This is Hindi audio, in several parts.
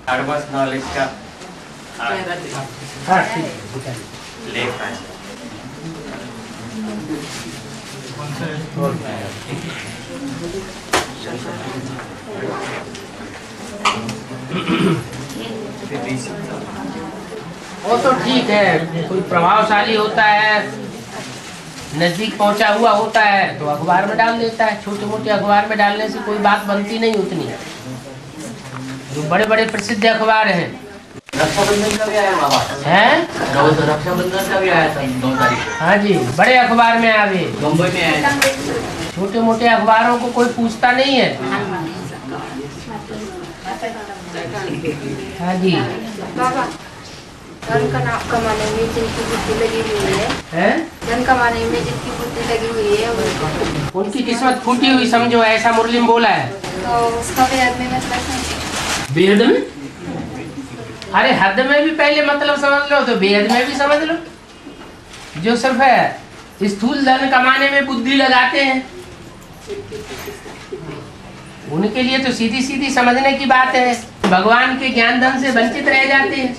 एडवांस नॉलेज का लेख है। वो तो ठीक है, कोई प्रभावशाली होता है, नजदीक पहुंचा हुआ होता है तो अखबार में डाल देता है। छोटे मोटे अखबार में डालने से कोई बात बनती नहीं उतनी। जो बड़े बड़े प्रसिद्ध अखबार हैं, रक्षाबंधन का भी आया बाबा हैं? रक्षाबंधन का भी आया था 2 तारीख। हाँ जी, बड़े अखबार में आवे, मुंबई में आया था। छोटे मोटे अखबारों को कोई पूछता नहीं है। हाँ जी। धन कमाने में जिनकी बुद्धि लगी हुई है, धन कमाने में जिनकी बुद्धि लगी हुई है उनकी किस्मत फूटी हुई समझो, ऐसा मुरली में बोला है। तो उसका बेहद में मतलब बेहद में, अरे हद में भी पहले मतलब समझ लो तो बेहद में भी समझ लो। जो सिर्फ है स्थूल धन कमाने में बुद्धि लगाते हैं, उनके लिए तो सीधी सीधी समझने की बात है, भगवान के ज्ञान धन से वंचित रह जाते हैं।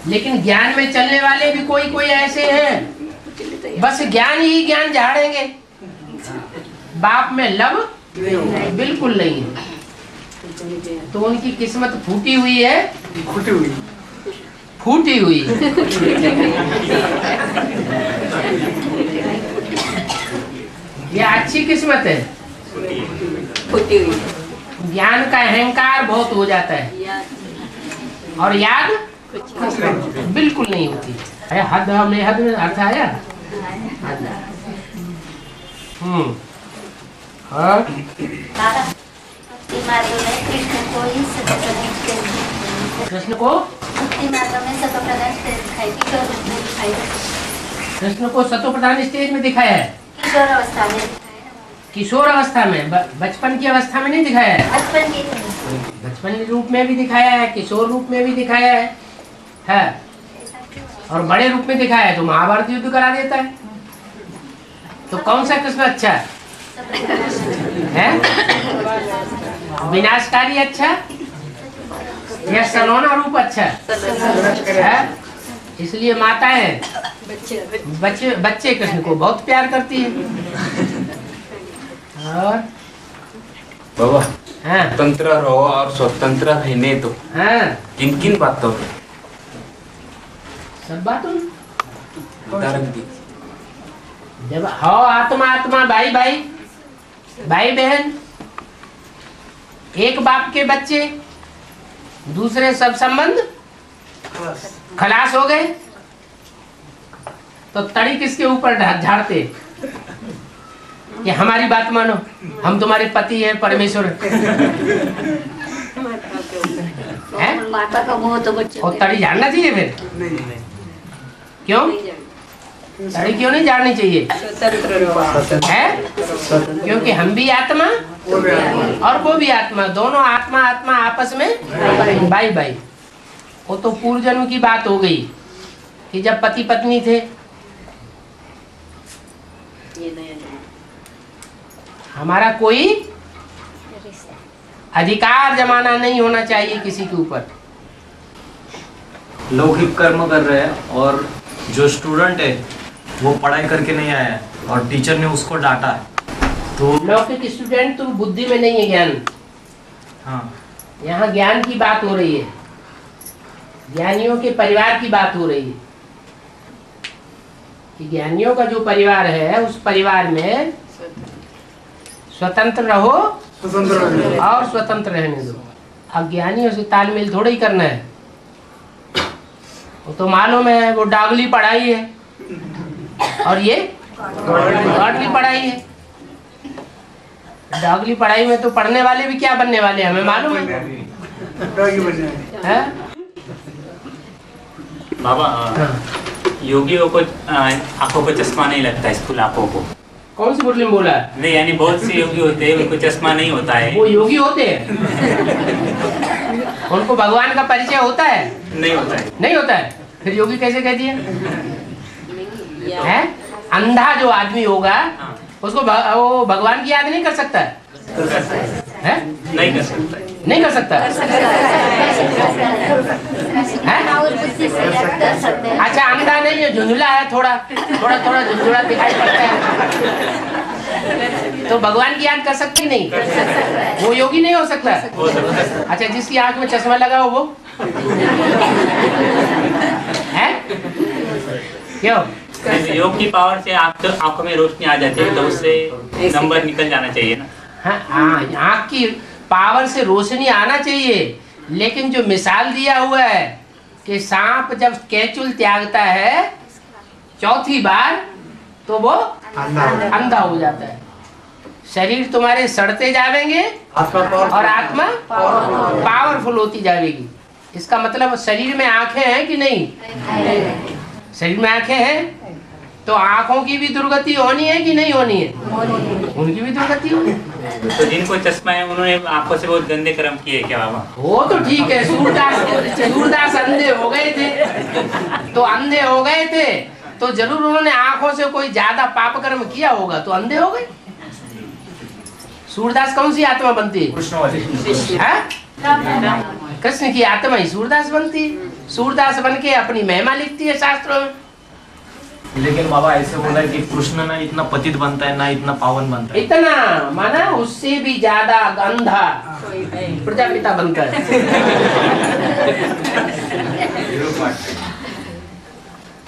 लेकिन ज्ञान में चलने वाले भी कोई कोई ऐसे हैं, बस ज्ञान ही ज्ञान झाड़ेंगे, बाप में लब बिल्कुल नहीं है। तो उनकी किस्मत फूटी हुई है, फूटी हुई ये अच्छी किस्मत है। फूटी हुई ज्ञान का अहंकार बहुत हो जाता है और याद बिल्कुल नहीं होती है। हद में हद में अर्थ आया। हाँ, कृष्ण को कृष्ण को सतोप्रधान स्टेज में दिखाया है, किशोर अवस्था में, किशोर अवस्था में, बचपन की अवस्था में नहीं दिखाया है। बचपन रूप में भी दिखाया है, किशोर रूप में भी दिखाया है और बड़े रूप में दिखाया है। तो महाभारत युद्ध करा देता है। तो कौन सा कृष्ण अच्छा है? विनाशकारी अच्छा या सलोना रूप अच्छा है? इसलिए माताएं बच्चे कृष्ण को बहुत प्यार करती है। और बाबा हाँ, स्वतंत्र रहो और स्वतंत्र रहने दो, हाँ, किन किन बातों पे सब बातों उदाहरण दी। जब हो आत्मा आत्मा, भाई भाई, भाई बहन, एक बाप के बच्चे, दूसरे सब संबंध खलास हो गए, तो तड़ी किसके ऊपर झाड़ते कि हमारी बात मानो, हम तुम्हारे पति हैं, परमेश्वर है? माता का मोह तो बच्चे और तड़ी झाड़ना चाहिए फिर? क्यों तड़ी क्यों नहीं झाड़नी चाहिए है? क्योंकि हम भी आत्मा और वो भी आत्मा, दोनों आत्मा आत्मा आपस में भाई भाई। वो तो पूर्व जन्म की बात हो गई कि जब पति पत्नी थे। हमारा कोई अधिकार जमाना नहीं होना चाहिए किसी के ऊपर। लौकिक कर्म कर रहे हैं और जो स्टूडेंट है वो पढ़ाई करके नहीं आया है और टीचर ने उसको डांटा है, तो लौकिक स्टूडेंट तो बुद्धि में नहीं है ज्ञान। हाँ, यहाँ ज्ञान की बात हो रही है, ज्ञानियों के परिवार की बात हो रही है कि ज्ञानियों का जो परिवार है उस परिवार में स्वतंत्र रहो और स्वतंत्र रहने दो। अज्ञानियों से तालमेल थोड़ा ही करना है। वो तो मालूम है वो डागली पढ़ाई है और ये गाडली पढ़ाई है। डागली पढ़ाई में तो पढ़ने वाले भी क्या बनने वाले हमें मालूम है? बाबा योगियों को आंखों को चश्मा नहीं लगता है, स्कूल आंखों को। कौन सी मुरली में बोला है? नहीं, यानी बहुत से योगी होते हैं उनको चश्मा नहीं होता है। वो योगी होते हैं उनको भगवान का परिचय होता है? नहीं होता है। नहीं होता है, फिर योगी कैसे कह दिया है? अंधा जो आदमी होगा उसको वो भगवान की याद नहीं कर सकता है? नहीं कर सकता है। नहीं कर सकता? मन और बुद्धि से कर सकते हैं। अच्छा, अंधा नहीं है, झुंझुला है, थोड़ा थोड़ा झुंझुला दिखाई पड़ता है, तो भगवान की याद कर सकती नहीं? वो योगी नहीं हो सकता? अच्छा, जिसकी आंख में चश्मा लगा हो वो है क्यों? योग की पावर से आंखों में रोशनी आ जाती है, तो उससे नंबर निकल जाना चाहिए ना। हाँ, आंख की पावर से रोशनी आना चाहिए, लेकिन जो मिसाल दिया हुआ है कि सांप जब केचुल त्यागता है चौथी बार तो वो अंधा हो जाता है। शरीर तुम्हारे सड़ते जाएंगे और आत्मा पावरफुल होती जाएगी। इसका मतलब शरीर में आंखें हैं कि नहीं? शरीर में आंखें हैं, तो आंखों की भी दुर्गति होनी है कि नहीं होनी है? उनकी भी दुर्गति होनी है। तो जिनको चश्मा है उन्होंने आंखों से बहुत गंदे कर्म किए क्या बाबा? वो तो ठीक है, सूरदास अंधे हो गए थे, तो अंधे हो गए थे तो जरूर उन्होंने आंखों से कोई ज्यादा पाप कर्म किया होगा, तो अंधे हो गए। सूरदास कौन सी आत्मा बनती है? कृष्ण की आत्मा ही सूरदास बनती है। सूरदास बन के अपनी महिमा लिखती है शास्त्रों में। लेकिन बाबा ऐसे बोला है कि कृष्ण ना इतना पतित बनता है ना इतना पावन बनता है। इतना माना उससे भी ज्यादा अंधा प्रजापिता बनता है।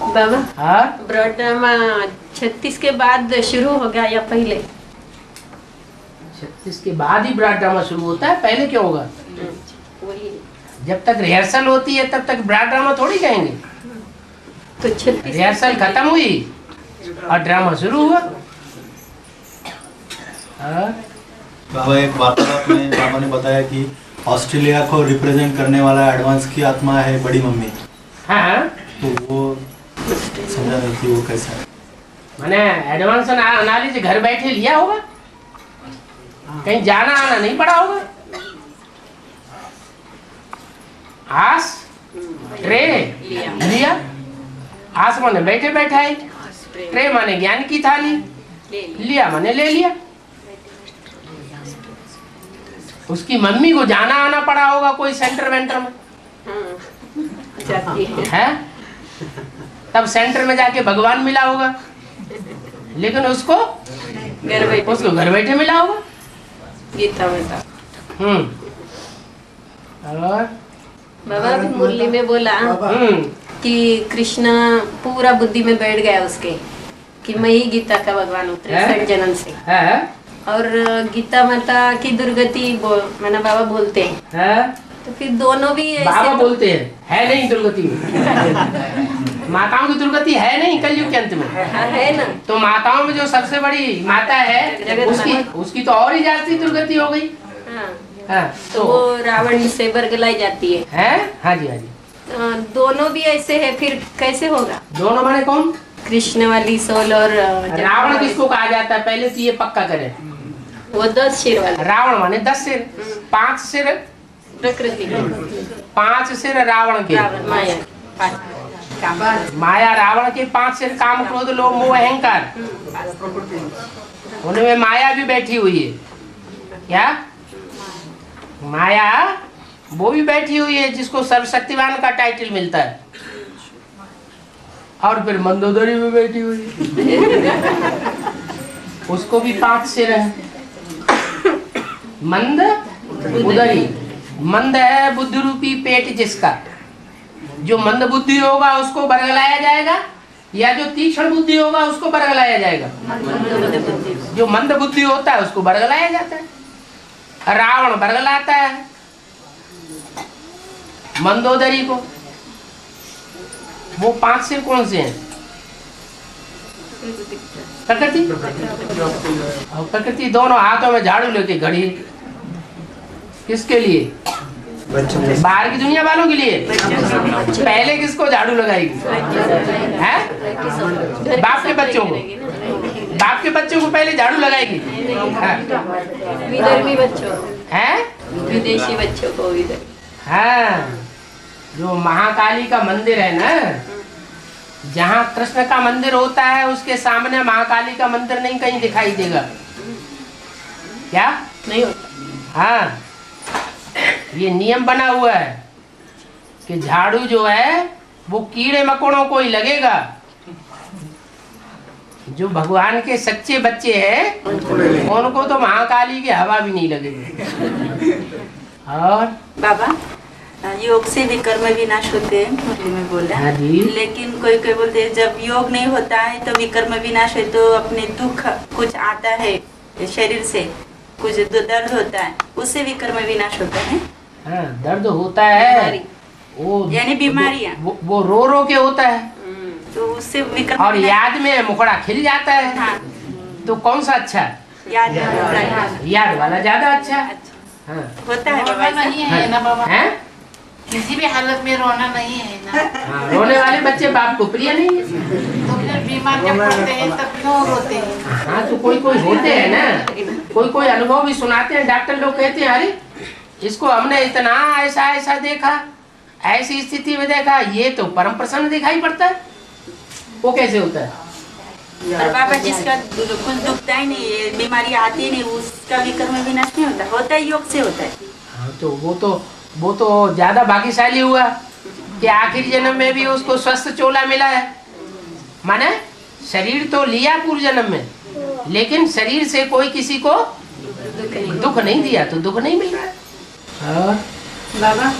बाबा, हाँ, ब्रॉड ड्रामा 36 के बाद शुरू हो गया या पहले? 36 के बाद ही ब्रॉड ड्रामा शुरू होता है, पहले क्यों होगा? वही जब तक रिहर्सल होती है तब तक ब्रॉड ड्रामा थोड़ी कहेंगे। तो 36 रिहर्सल खत्म हुई और ड्रामा शुरू हुआ। हाँ? बाबा, एक वार्तालाप में बाबा ने बताया कि ऑस्ट्रेलिया को रिप्रेजेंट करने वाला एडवांस की आत्मा है बड़ी मम्मी। हाँ, तो वो समझा नहीं कि वो कैसा है। मैंने एडवांस एनालिसिस घर बैठे लिया होगा, कहीं जाना आना नहीं पड़ा होगा। आस ट्रे लिया, आस माने बैठे बैठाए, ट्रे माने ज्ञान की थाली, लिया माने ले लिया। उसकी मम्मी को जाना आना पड़ा होगा कोई सेंटर वेंटर में, जाती है? तब सेंटर में जाके भगवान मिला होगा, लेकिन उसको घर बैठे मिला होगा। गीता में था। और बाबा अभी मुरली में बोला कि कृष्ण पूरा बुद्धि में बैठ गया उसके कि मैं ही गीता का भगवान उतरे 60 जन्म से है? और गीता माता की दुर्गति मैंने बाबा बोलते हैं, तो फिर दोनों भी ऐसे बाबा बोलते हैं, है नहीं दुर्गति में। माताओं की दुर्गति है नहीं कलयुग के अंत में, है ना? तो माताओं में जो सबसे बड़ी माता है उसकी तो और ही ज्यादा दुर्गति हो गई। हाँ, तो वो रावण से बरगलाई जाती है। हाँ जी, हाँ जी। दोनों भी ऐसे है, फिर कैसे होगा? दोनों माने कौन? कृष्ण वाली सोल और रावण किसको कहा जाता है? पहले तो ये पक्का करें। वो 10 सिर वाला। रावण माने 10 सिर, 5 सिर प्रकृति, 5 सिर रावण के, माया रावण के 5 सिर, काम क्रोध लोभ मोह अहंकार, उनमें माया भी बैठी हुई है। क्या माया वो भी बैठी हुई है जिसको सर्वशक्तिवान का टाइटल मिलता है, और फिर मंदोदरी भी बैठी हुई है, उसको भी 5 सिर है। मंद उदरी, मंद है बुद्धि रूपी पेट जिसका, जो मंद बुद्धि होगा उसको बरगलाया जाएगा, या जो तीक्ष्ण बुद्धि होगा उसको बरगलाया जाएगा। जो मंद बुद्धि होता है उसको बरगलाया जाता है। रावण बरगलाता है मंदोदरी को। वो 5 सिर कौन से हैं? प्रकृति और प्रकृति दोनों हाथों में झाड़ू लेके खड़ी। किसके लिए? बाहर की दुनिया वालों के लिए। पहले किसको झाड़ू लगाएगी? हैं? बाप के बच्चों को, बाप के बच्चों को पहले झाड़ू लगाएगी। विधर्मी बच्चों हैं? विदेशी बच्चों को इधर। हाँ, जो महाकाली का मंदिर है ना, जहाँ कृष्ण का मंदिर होता है उसके सामने महाकाली का मंदिर नहीं कहीं दिखाई देगा। क्या नहीं होता? हाँ, ये नियम बना हुआ है कि झाड़ू जो है वो कीड़े मकोड़ों को ही लगेगा। जो भगवान के सच्चे बच्चे हैं उनको तो महाकाली की हवा भी नहीं लगेगी। और बाबा, योग से भी कर्म विनाश होते हैं, मुरली में बोला। हाँ जी। लेकिन कोई कोई बोलते हैं जब योग नहीं होता है तो विकर्म विनाश है, तो अपने दुख कुछ आता है शरीर से, कुछ दर्द होता है, उससे विकर्म विनाश होता है। हाँ, दर्द होता है वो, यानी बीमारियाँ वो रो रो के होता है, तो उससे विकर्म और याद में मुखड़ा खिल जाता है। हाँ। तो कौन सा अच्छा? याद वाला ज्यादा अच्छा। हाँ। होता है रोना नहीं है ना बाबा, हैं? किसी भी हालत में रोना नहीं है ना। हाँ, रोने वाले बच्चे बाप को प्रिय नहीं है। तो फिर बीमार जब पड़ते हैं तब क्यों रोते हैं? हाँ, तो कोई कोई होते हैं ना, कोई कोई अनुभव भी सुनाते हैं। डॉक्टर लोग कहते हैं अरे इसको हमने इतना ऐसा ऐसा देखा, ऐसी स्थिति में देखा, ये तो परम प्रसन्न दिखाई पड़ता है। वो कैसे होता है? और बाबा जिसका कुछ दुखता ही नहीं है, बीमारी आती ही नहीं, उसका विकर्म विनाश नहीं होता, होता है योग से होता है। हाँ, तो वो तो ज्यादा भाग्यशाली हुआ कि आखिरी जन्म में भी उसको स्वस्थ चोला मिला है। माने शरीर तो लिया पूर्व जन्म में, लेकिन शरीर से कोई किसी को दुख नहीं दिया, तो दुख नहीं मिल रहा है। और बाबा,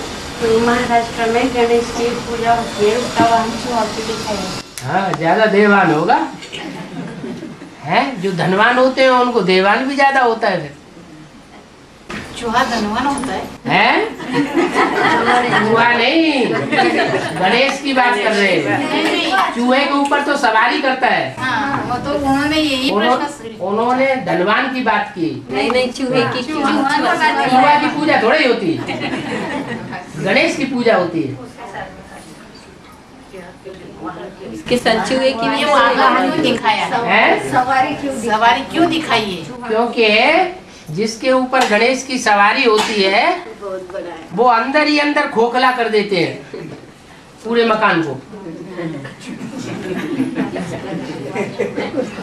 महाराष्ट्र में गणेश की पूजा होती है, उसका वहाँ चूहा भी दिखाया। हाँ, ज्यादा देवान होगा है। जो धनवान होते हैं उनको देवान भी ज्यादा होता है। चूहा धनवान होता है? चूहा नहीं, गणेश की बात कर रहे हैं। चूहे के ऊपर तो सवारी करता है। हाँ, वो तो उन्होंने यही प्रश्न, उन्होंने धनवान की बात की। नहीं, चूहे की चूहा की पूजा थोड़ी होती है, गणेश की पूजा होती है। इसके साथ चूहे की भी क्यों दिखाया है? सवारी क्यों दिखाई है? क्योंकि जिसके ऊपर गणेश की सवारी होती है वो अंदर ही अंदर खोखला कर देते हैं पूरे मकान को।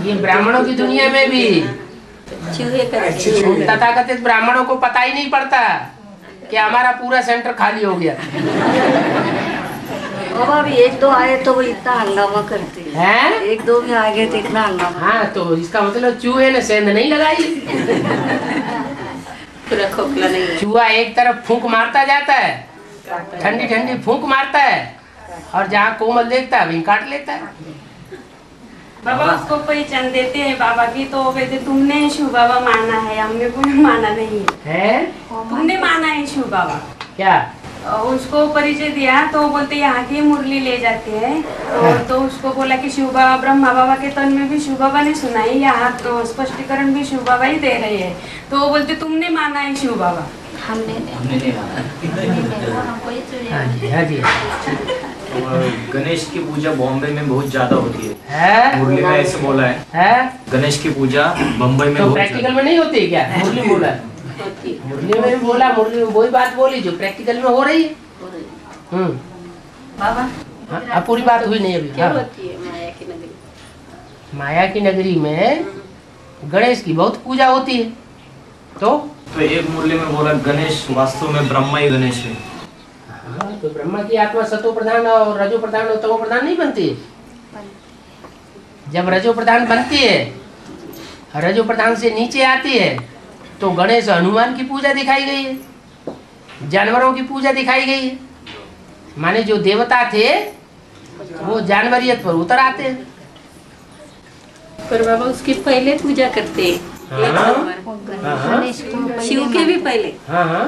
ये ब्राह्मणों की दुनिया में भी तथाकथित ब्राह्मणों को पता ही नहीं पड़ता कि हमारा पूरा सेंटर खाली हो गया बाबा, अभी एक दो आए तो वो इतना हंगामा करते हैं। एक दो भी आ गए तो इतना हंगामा। हाँ, तो इसका मतलब चूहे ने सेंध नहीं लगाई। पूरा खोखला नहीं। चूहा एक तरफ फूंक मारता जाता है, ठंडी ठंडी फूंक मारता है, और जहाँ कोमल देखता है वहीं काट लेता है। बाबा उसको पहचान देते हैं बाबा की, तो कहते तुमने शिव बाबा माना है, हमने कोई माना नहीं है। तुमने माना है शिव बाबा। क्या? उसको परिचय दिया तो बोलते यहाँ की मुरली ले जाते हैं, तो उसको बोला कि शिव बाबा, ब्रह्मा बाबा के तन में भी शिव बाबा ने सुनाई, यहाँ तो स्पष्टीकरण भी शिव बाबा ही दे रहे हैं। तो वो बोलते तुमने माना है शिव बाबा। हमने हाँ जी। और गणेश की पूजा बॉम्बे में बहुत ज्यादा होती है? मुरली में ऐसे बोला है? गणेश की पूजा बम्बई में तो बहुत प्रैक्टिकल में नहीं होती है क्या? मुरली बोला, मुरली में भी बोला, मुरली में वही बात बोली जो प्रैक्टिकल में हो रही है। बाबा, हाँ, पूरी बात हुई नहीं अभी। क्या हाँ। होती है माया की नगरी? माया की नगरी में गणेश की बहुत पूजा होती है। तो एक मुरली में बोला गणेश वास्तव में ब्रह्मा ही गणेश है। हाँ, तो ब्रह्मा की आत्मा सतो प्रधान और रजो प्रधान और तमो प्रधान नहीं बनती है। जब रजो प्रधान बनती है, रजो प्रधान से नीचे आती है, तो गणेश हनुमान की पूजा दिखाई गई है, जानवरों की पूजा दिखाई गई है। माने जो देवता थे वो जानवरियत पर उतर आते हैं। पर बाबा उसकी पहले पूजा करते हैं। शिव के भी पहले। हाँ हाँ,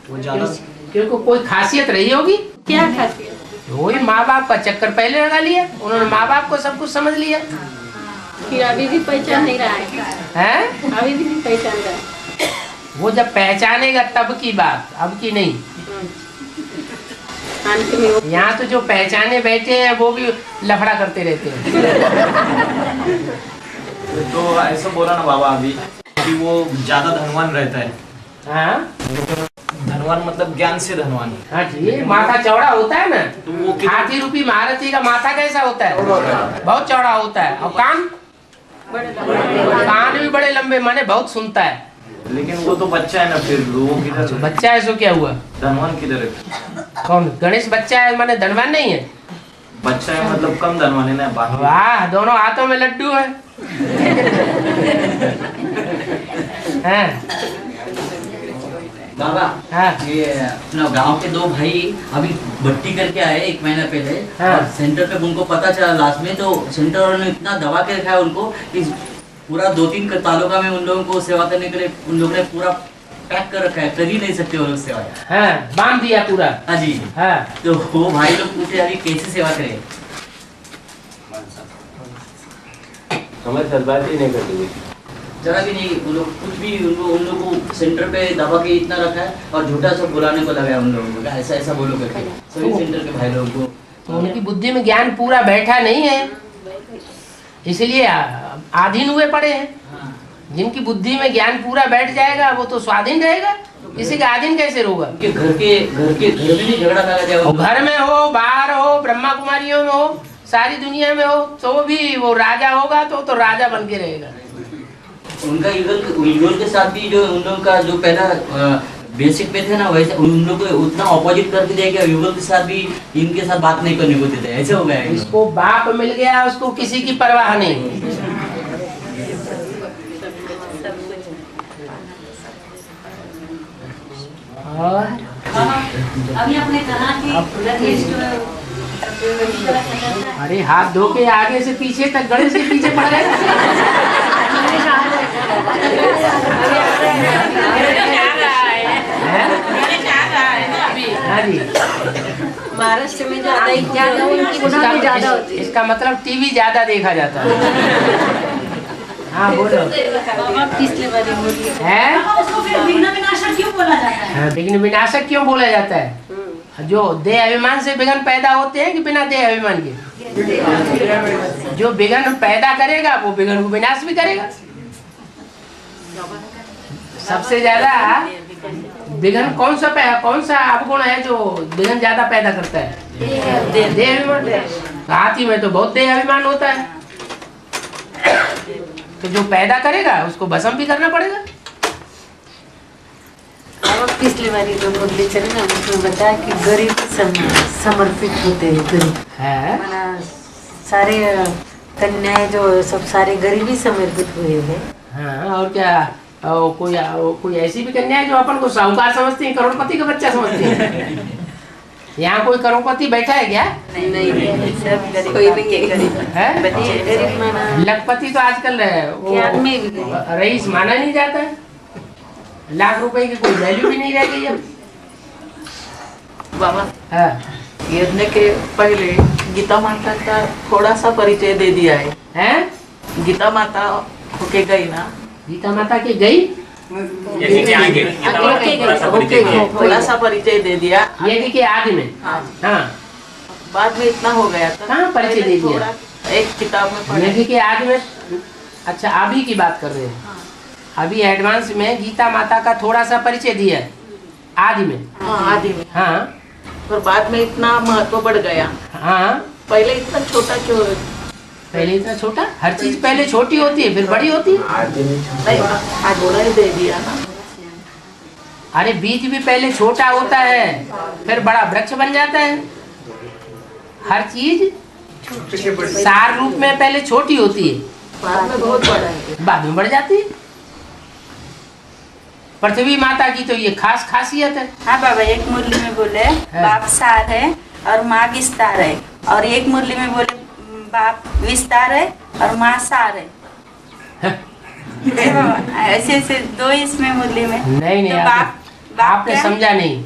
वो ज्यादा क्योंकि कोई खासियत रही होगी। क्या खासियत? वही माँ बाप का चक्कर पहले लगा लिया उन्होंने, माँ बाप को सब कुछ समझ लिया। फिर अभी भी पहचान नहीं रहा है? अभी भी नहीं पहचान रहा है। वो जब पहचानेगा तब की बात, अब की नहीं। यहाँ तो जो पहचाने बैठे हैं वो भी लफड़ा करते रहते हैं। तो ऐसा बोला ना बाबा अभी कि वो ज्यादा धनवान रहता है। हाँ, धनवान मतलब ज्ञान से धनवान। हाँ जी, माथा चौड़ा होता है ना। तो वो हाथी रूपी महारथी का माथा कैसा होता है? बहुत चौड़ा होता है। और कान भी बड़े लंबे, माने बहुत सुनता है। लेकिन वो तो बच्चा है ना, फिर वो किधर बच्चा है सो क्या हुआ? धनवान किधर है? कौन गणेश बच्चा है माने धनवान नहीं है? बच्चा है मतलब कम धनवान है ना, बाकी वाह दोनों हाथों में लड्डू है। हैं? बाबा हाँ। ये अपना गांव के 2 भाई अभी भट्टी करके आए 1 महीना पहले। हाँ। और सेंटर पे उनको पता चला लास्ट में, तो सेंटर वालों ने इतना दबा के रखा है उनको कि पूरा 2-3 तालुका में उन लोगों को सेवा करने के लिए उन लोगों ने पूरा पैक कर रखा है, कर ही नहीं सकते वो लोग सेवा। हाँ, बांध दिया पूरा। हाँ जी। हाँ। तो वो भाई लोग पूछे अभी कैसे सेवा करें। हमारे साथ बात ही नहीं करते। जरा भी नहीं, उन लोग कुछ भी उन लोग को सेंटर पे दबा के इतना रखा है और झूठा सब बुलाने को लगा है उन लोगों को, ऐसा ऐसा बोलो करके सभी सेंटर के भाई लोगों को। तो उनकी बुद्धि में ज्ञान पूरा बैठा नहीं है, इसलिए आधीन हुए पड़े हैं। जिनकी बुद्धि में ज्ञान पूरा बैठ जाएगा वो तो स्वाधीन रहेगा, किसी का आधीन कैसे होगा? घर में भी झगड़ा लगा जाए, घर में हो, बाहर हो, ब्रह्मा कुमारियों में हो, सारी दुनिया में हो, तो भी वो राजा होगा तो राजा बन के रहेगा। उनका युगल के साथ भी जो उन लोगों का जो पहला बेसिक पे थे ना, वैसे उन लोग को उतना ऑपोजिट करके दिया गया, युगल के साथ भी इनके साथ बात नहीं करने को देते, ऐसे हो गया। इसको बाप मिल गया, उसको किसी की परवाह नहीं। और अभी आपने कहा कि अरे हाथ धो के आगे से पीछे तक गणेश के पीछे पड़ गए। हाँ जी, महाराष्ट्र में ज्यादा उनकी गुनाह भी ज्यादा होती है। इसका मतलब टीवी ज्यादा देखा जाता है। हाँ बोलो। पिछले बारी मुरली है उसको फिर विघ्न विनाशक क्यों बोला जाता है? विघ्न विनाशक क्यों बोला जाता है? जो देह अभिमान से विघ्न पैदा होते हैं कि बिना देह अभिमान के? जो विघ्न पैदा करेगा वो विघ्न को विनाश भी करेगा। सबसे ज्यादा विघ्न कौन सा अवगुण है जो विघ्न ज्यादा पैदा करता है? देह अभिमान। हाथी में तो बहुत देह अभिमान होता है, तो जो पैदा करेगा उसको भस्म भी करना पड़ेगा। अब पिछली बारी जो मुरली चली ना, उसमें बताया कि गरीब समर्पित होते हैं, गरीब है सारे कन्याएं जो सब सारे गरीब ही समर्पित हुए हैं। हाँ, और क्या कोई ऐसी भी कन्या है जो अपन को साहूकार समझती है, करोड़पति का बच्चा समझती है? यहाँ कोई करोड़पति बैठा है क्या? नहीं, सब गरीब, कोई नहीं है गरीब है। गरीब माना लखपति तो आजकल वो रईस माना नहीं जाता है, लाख रुपए की कोई वैल्यू भी नहीं रह गई अब। बाबा हाँ, गिरने के पहले गीता माता का थोड़ा सा परिचय दे दिया है। गीता माता होके गई ना, गीता माता की गई, थोड़ा सा परिचय दे दिया। ये देखिए आदि में। हाँ, बाद में इतना हो गया था, कहाँ परिचय दे दिया? एक किताब में पढ़ा। ये के आदि में। अच्छा, अभी की बात कर रहे हैं। अभी एडवांस में गीता माता का थोड़ा सा परिचय दिया है आदि में। हाँ, आदि में। हाँ, पर बाद में इतना महत्व बढ़ गया। हाँ, पहले इतना छोटा क्यों? पहले इतना छोटा, हर चीज पहले छोटी होती है फिर बड़ी होती है। नहीं, आज दे दिया ना। अरे बीज भी पहले छोटा होता है फिर बड़ा वृक्ष बन जाता है। हर चीज सार रूप में पहले छोटी होती है, बाद में बहुत बड़ा है, बाद में बढ़ जाती है। पृथ्वी माता की तो ये खास खासियत है। हाँ बाबा, एक मुरली में बोले बाप सार है और माँ विस्तार है, और एक मुरली में बोले बाप विस्तार है और माँ सार है। ऐसे ऐसे 2 इसमें मुरली में। नहीं तो बाप आपने समझा नहीं।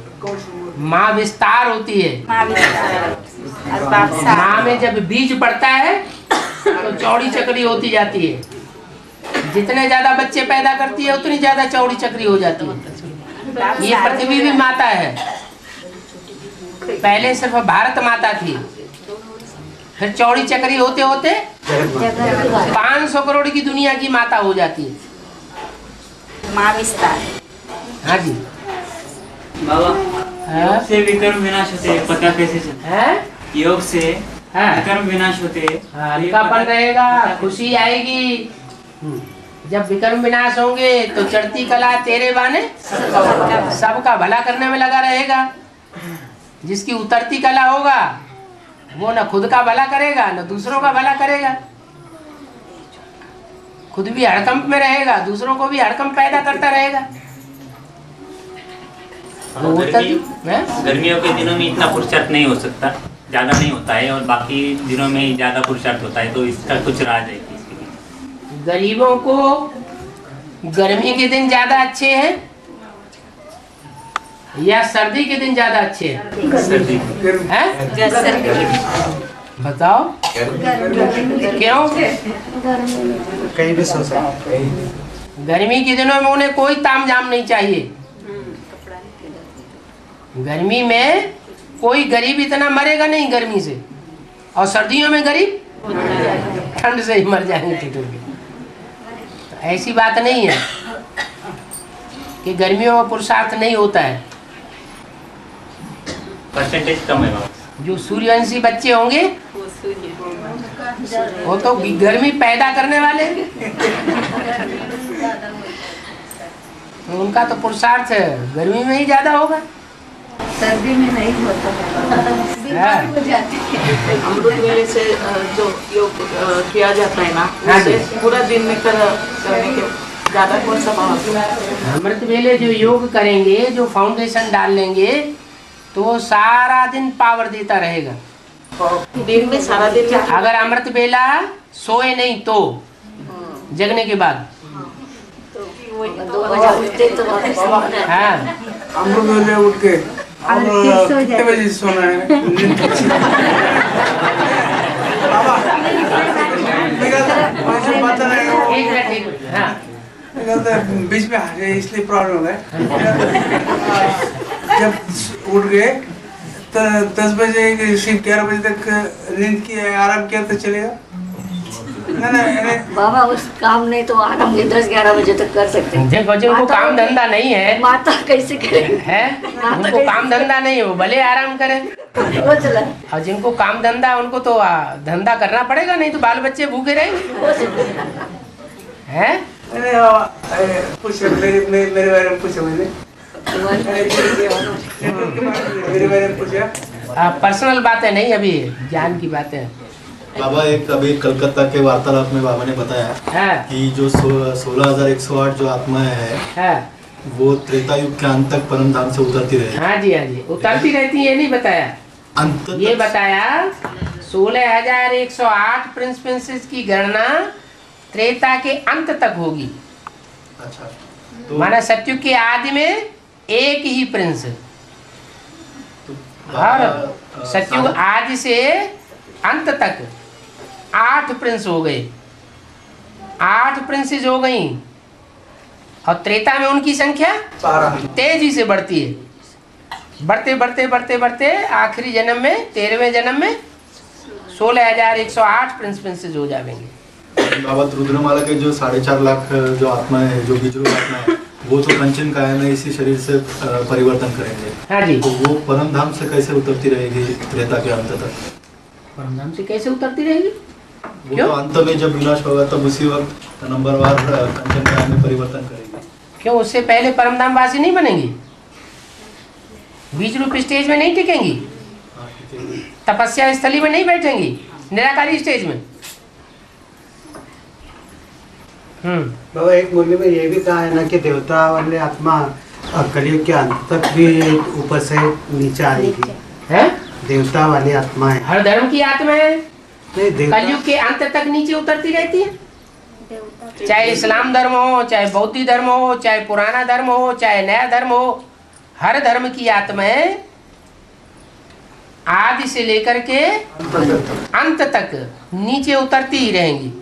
माँ विस्तार होती है, माँ विस्तार और बाप सार। माँ में जब बीज पड़ता है तो चौड़ी चकड़ी होती जाती है। जितने ज्यादा बच्चे पैदा करती है उतनी ज्यादा चौड़ी चक्री हो जाती है। ये पृथ्वी भी माता है। पहले सिर्फ भारत माता थी, फिर चौड़ी चक्री होते होते 500 करोड़ की दुनिया की माता हो जाती है। माँ विस्तार। हाँ जी बाबा, योग से विकर्म विनाश होते, पता कैसे चलता है? योग से विकर्म विनाश होते, हल्कापन रहेगा, खुशी आएगी। जब विक्रम विनाश होंगे तो चढ़ती कला तेरे बाने सबका भला करने में लगा रहेगा। जिसकी उतरती कला होगा वो न खुद का भला करेगा न दूसरों का भला करेगा, खुद भी हड़कंप में रहेगा, दूसरों को भी हड़कंप पैदा करता रहेगा। गर्मियों के दिनों में इतना पुरुषार्थ नहीं हो सकता, ज्यादा नहीं होता है, और बाकी दिनों में ज्यादा पुरुषार्थ होता है, तो इसका कुछ राज है? गरीबों को गर्मी के दिन ज्यादा अच्छे हैं या सर्दी के दिन ज्यादा अच्छे हैं? सर्दी हैं? बताओ क्यों? कहीं भी सो सकते। गर्मी के दिनों में उन्हें कोई तामझाम नहीं चाहिए। गर्मी में कोई गरीब इतना मरेगा नहीं गर्मी से, और सर्दियों में गरीब ठंड से ही मर जाएंगे ठिठुर के। तो ऐसी बात नहीं है कि गर्मियों में पुरुषार्थ नहीं होता है। परसेंटेज कम है। जो सूर्यवंशी बच्चे होंगे वो तो गर्मी पैदा करने वाले, तो उनका तो पुरुषार्थ गर्मी में ही ज्यादा होगा, सर्दी में नहीं होता है। अमृत वेले से जो योग किया जाता है ना, उससे पूरा दिन में करने के ज्यादा कौन सा महत्व है? अमृत वेले जो योग करेंगे, जो फाउंडेशन डाल लेंगे, तो वो सारा दिन पावर देता रहेगा। दिन में सारा दिन में अगर अमृत वेला सोए नहीं तो जगने के बाद 2 बजे उठते तो हाँ अमृत वेले उठ के कितने बजे सोना है? एक मिनट हाँ बीच में हारे इसलिए प्रॉब्लम है। जब उठ गए तो 10 बजे सिर्फ 11 बजे तक नींद की आराम किया तो चलेगा? बाबा उस काम नहीं तो आराम 10-11 बजे तक कर सकते हैं। देखो जिनको काम धंधा नहीं है, माता कैसे करेंगे? है उनको काम धंधा नहीं है, वो भले आराम करें। वो चला। और जिनको काम धंधा है उनको तो धंधा करना पड़ेगा, नहीं तो बाल बच्चे भूखे रहेंगे। हैं? पूछो मेरे बारे में पूछो मैंने मेरे बारे में पूछा। पर्सनल बातें नहीं, अभी ज्ञान की बातें। बाबा एक अभी कलकत्ता के वार्तालाप में बाबा ने बताया कि जो 16,108 जो आत्माएं हैं वो त्रेता युग के अंत तक परम धाम से उतरती रही। हाँ जी उतरती रहती है, ये नहीं बताया। अंत ये बताया 16,108 प्रिंस प्रिंसेस की गणना त्रेता के अंत तक होगी। अच्छा तो माना सतयुग के आदि में एक ही प्रिंस, और सतयुग आदि से अंत तक 8 प्रिंस हो गए, 8 प्रिंसेस हो गई, और त्रेता में उनकी संख्या तेजी से बढ़ती है, बढ़ते बढ़ते बढ़ते बढ़ते आखिरी जन्म में 13वें जन्म में 16,108 प्रिंस प्रिंसेस हो जाएंगे। बाबा रुद्रमाला के जो 4.5 लाख जो आत्माएं हैं, जो विजरू आत्माएं, वो तो पंचन काया में इसी शरीर से परिवर्तन करेंगे। हाँ जी। तो वो परम धाम से कैसे उतरती रहेगी त्रेता के अंत तक? परम धाम से कैसे उतरती रहेगी? वो तो अंत में जब विनाश होगा तब उसी वक्त नंबरवार पंचन काया में परिवर्तन करेगी। क्यों उससे पहले परम धाम वासी नहीं बनेंगी? बीज रूप स्टेज में नहीं टिकेंगी, तपस्या स्थली में नहीं बैठेंगी, निराकारी स्टेज में। बाबा एक मूल्य में ये भी कहा है ना कि देवता वाले आत्मा कलयुग के अंत तक भी ऊपर से नीचे आएगी। है देवता वाली आत्मा है, हर धर्म की आत्मा है, नहीं कलयुग के अंत तक नीचे उतरती रहती है। चाहे इस्लाम धर्म हो, चाहे बौद्ध धर्म हो, चाहे पुराना धर्म हो, चाहे नया धर्म हो, हर धर्म की आत्माएं आदि से लेकर के अंत तक नीचे उतरती ही रहेंगी।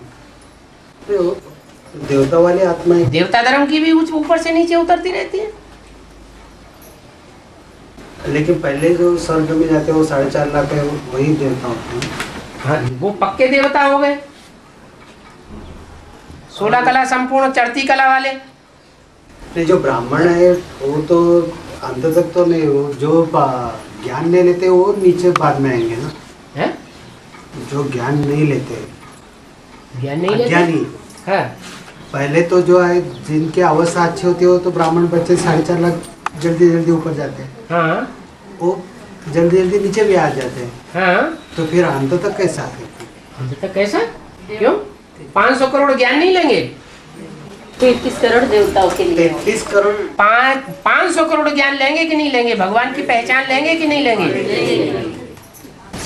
देवता वाली आत्माएं, देवता धर्म की भी ऊपर से नीचे उतरती रहती है। लेकिन पहले जो स्वर्ग में जाते हैं वो 4.5 लाख है, वही देवता होते हैं। हाँ, वो पक्के देवता हो गए, 16 कला संपूर्ण चढ़ती कला वाले। नहीं, जो ब्राह्मण है वो तो अंत तक तो नहीं, वो जो ज्ञान नहीं लेते वो नीचे बाद में आएंगे ना। है? जो ज्ञान नहीं लेते, ज्ञान नहीं लेते, ज्ञानी, हाँ, पहले तो जो है जिनकी अवस्था अच्छी होती है वो तो ब्राह्मण बच्चे 4.5 लाख जल्दी जल्दी ऊपर जाते हैं। हाँ, वो जल्दी जल्दी नीचे भी आ जाते हैं। हाँ, तो फिर अंत तक कैसा आते? अंत तक कैसा? क्यों? 500 करोड़ ज्ञान नहीं लेंगे? 33 करोड़ देवताओं के लिए 33 करोड़ 500 करोड़ ज्ञान लेंगे कि नहीं लेंगे? भगवान की पहचान लेंगे कि नहीं लेंगे?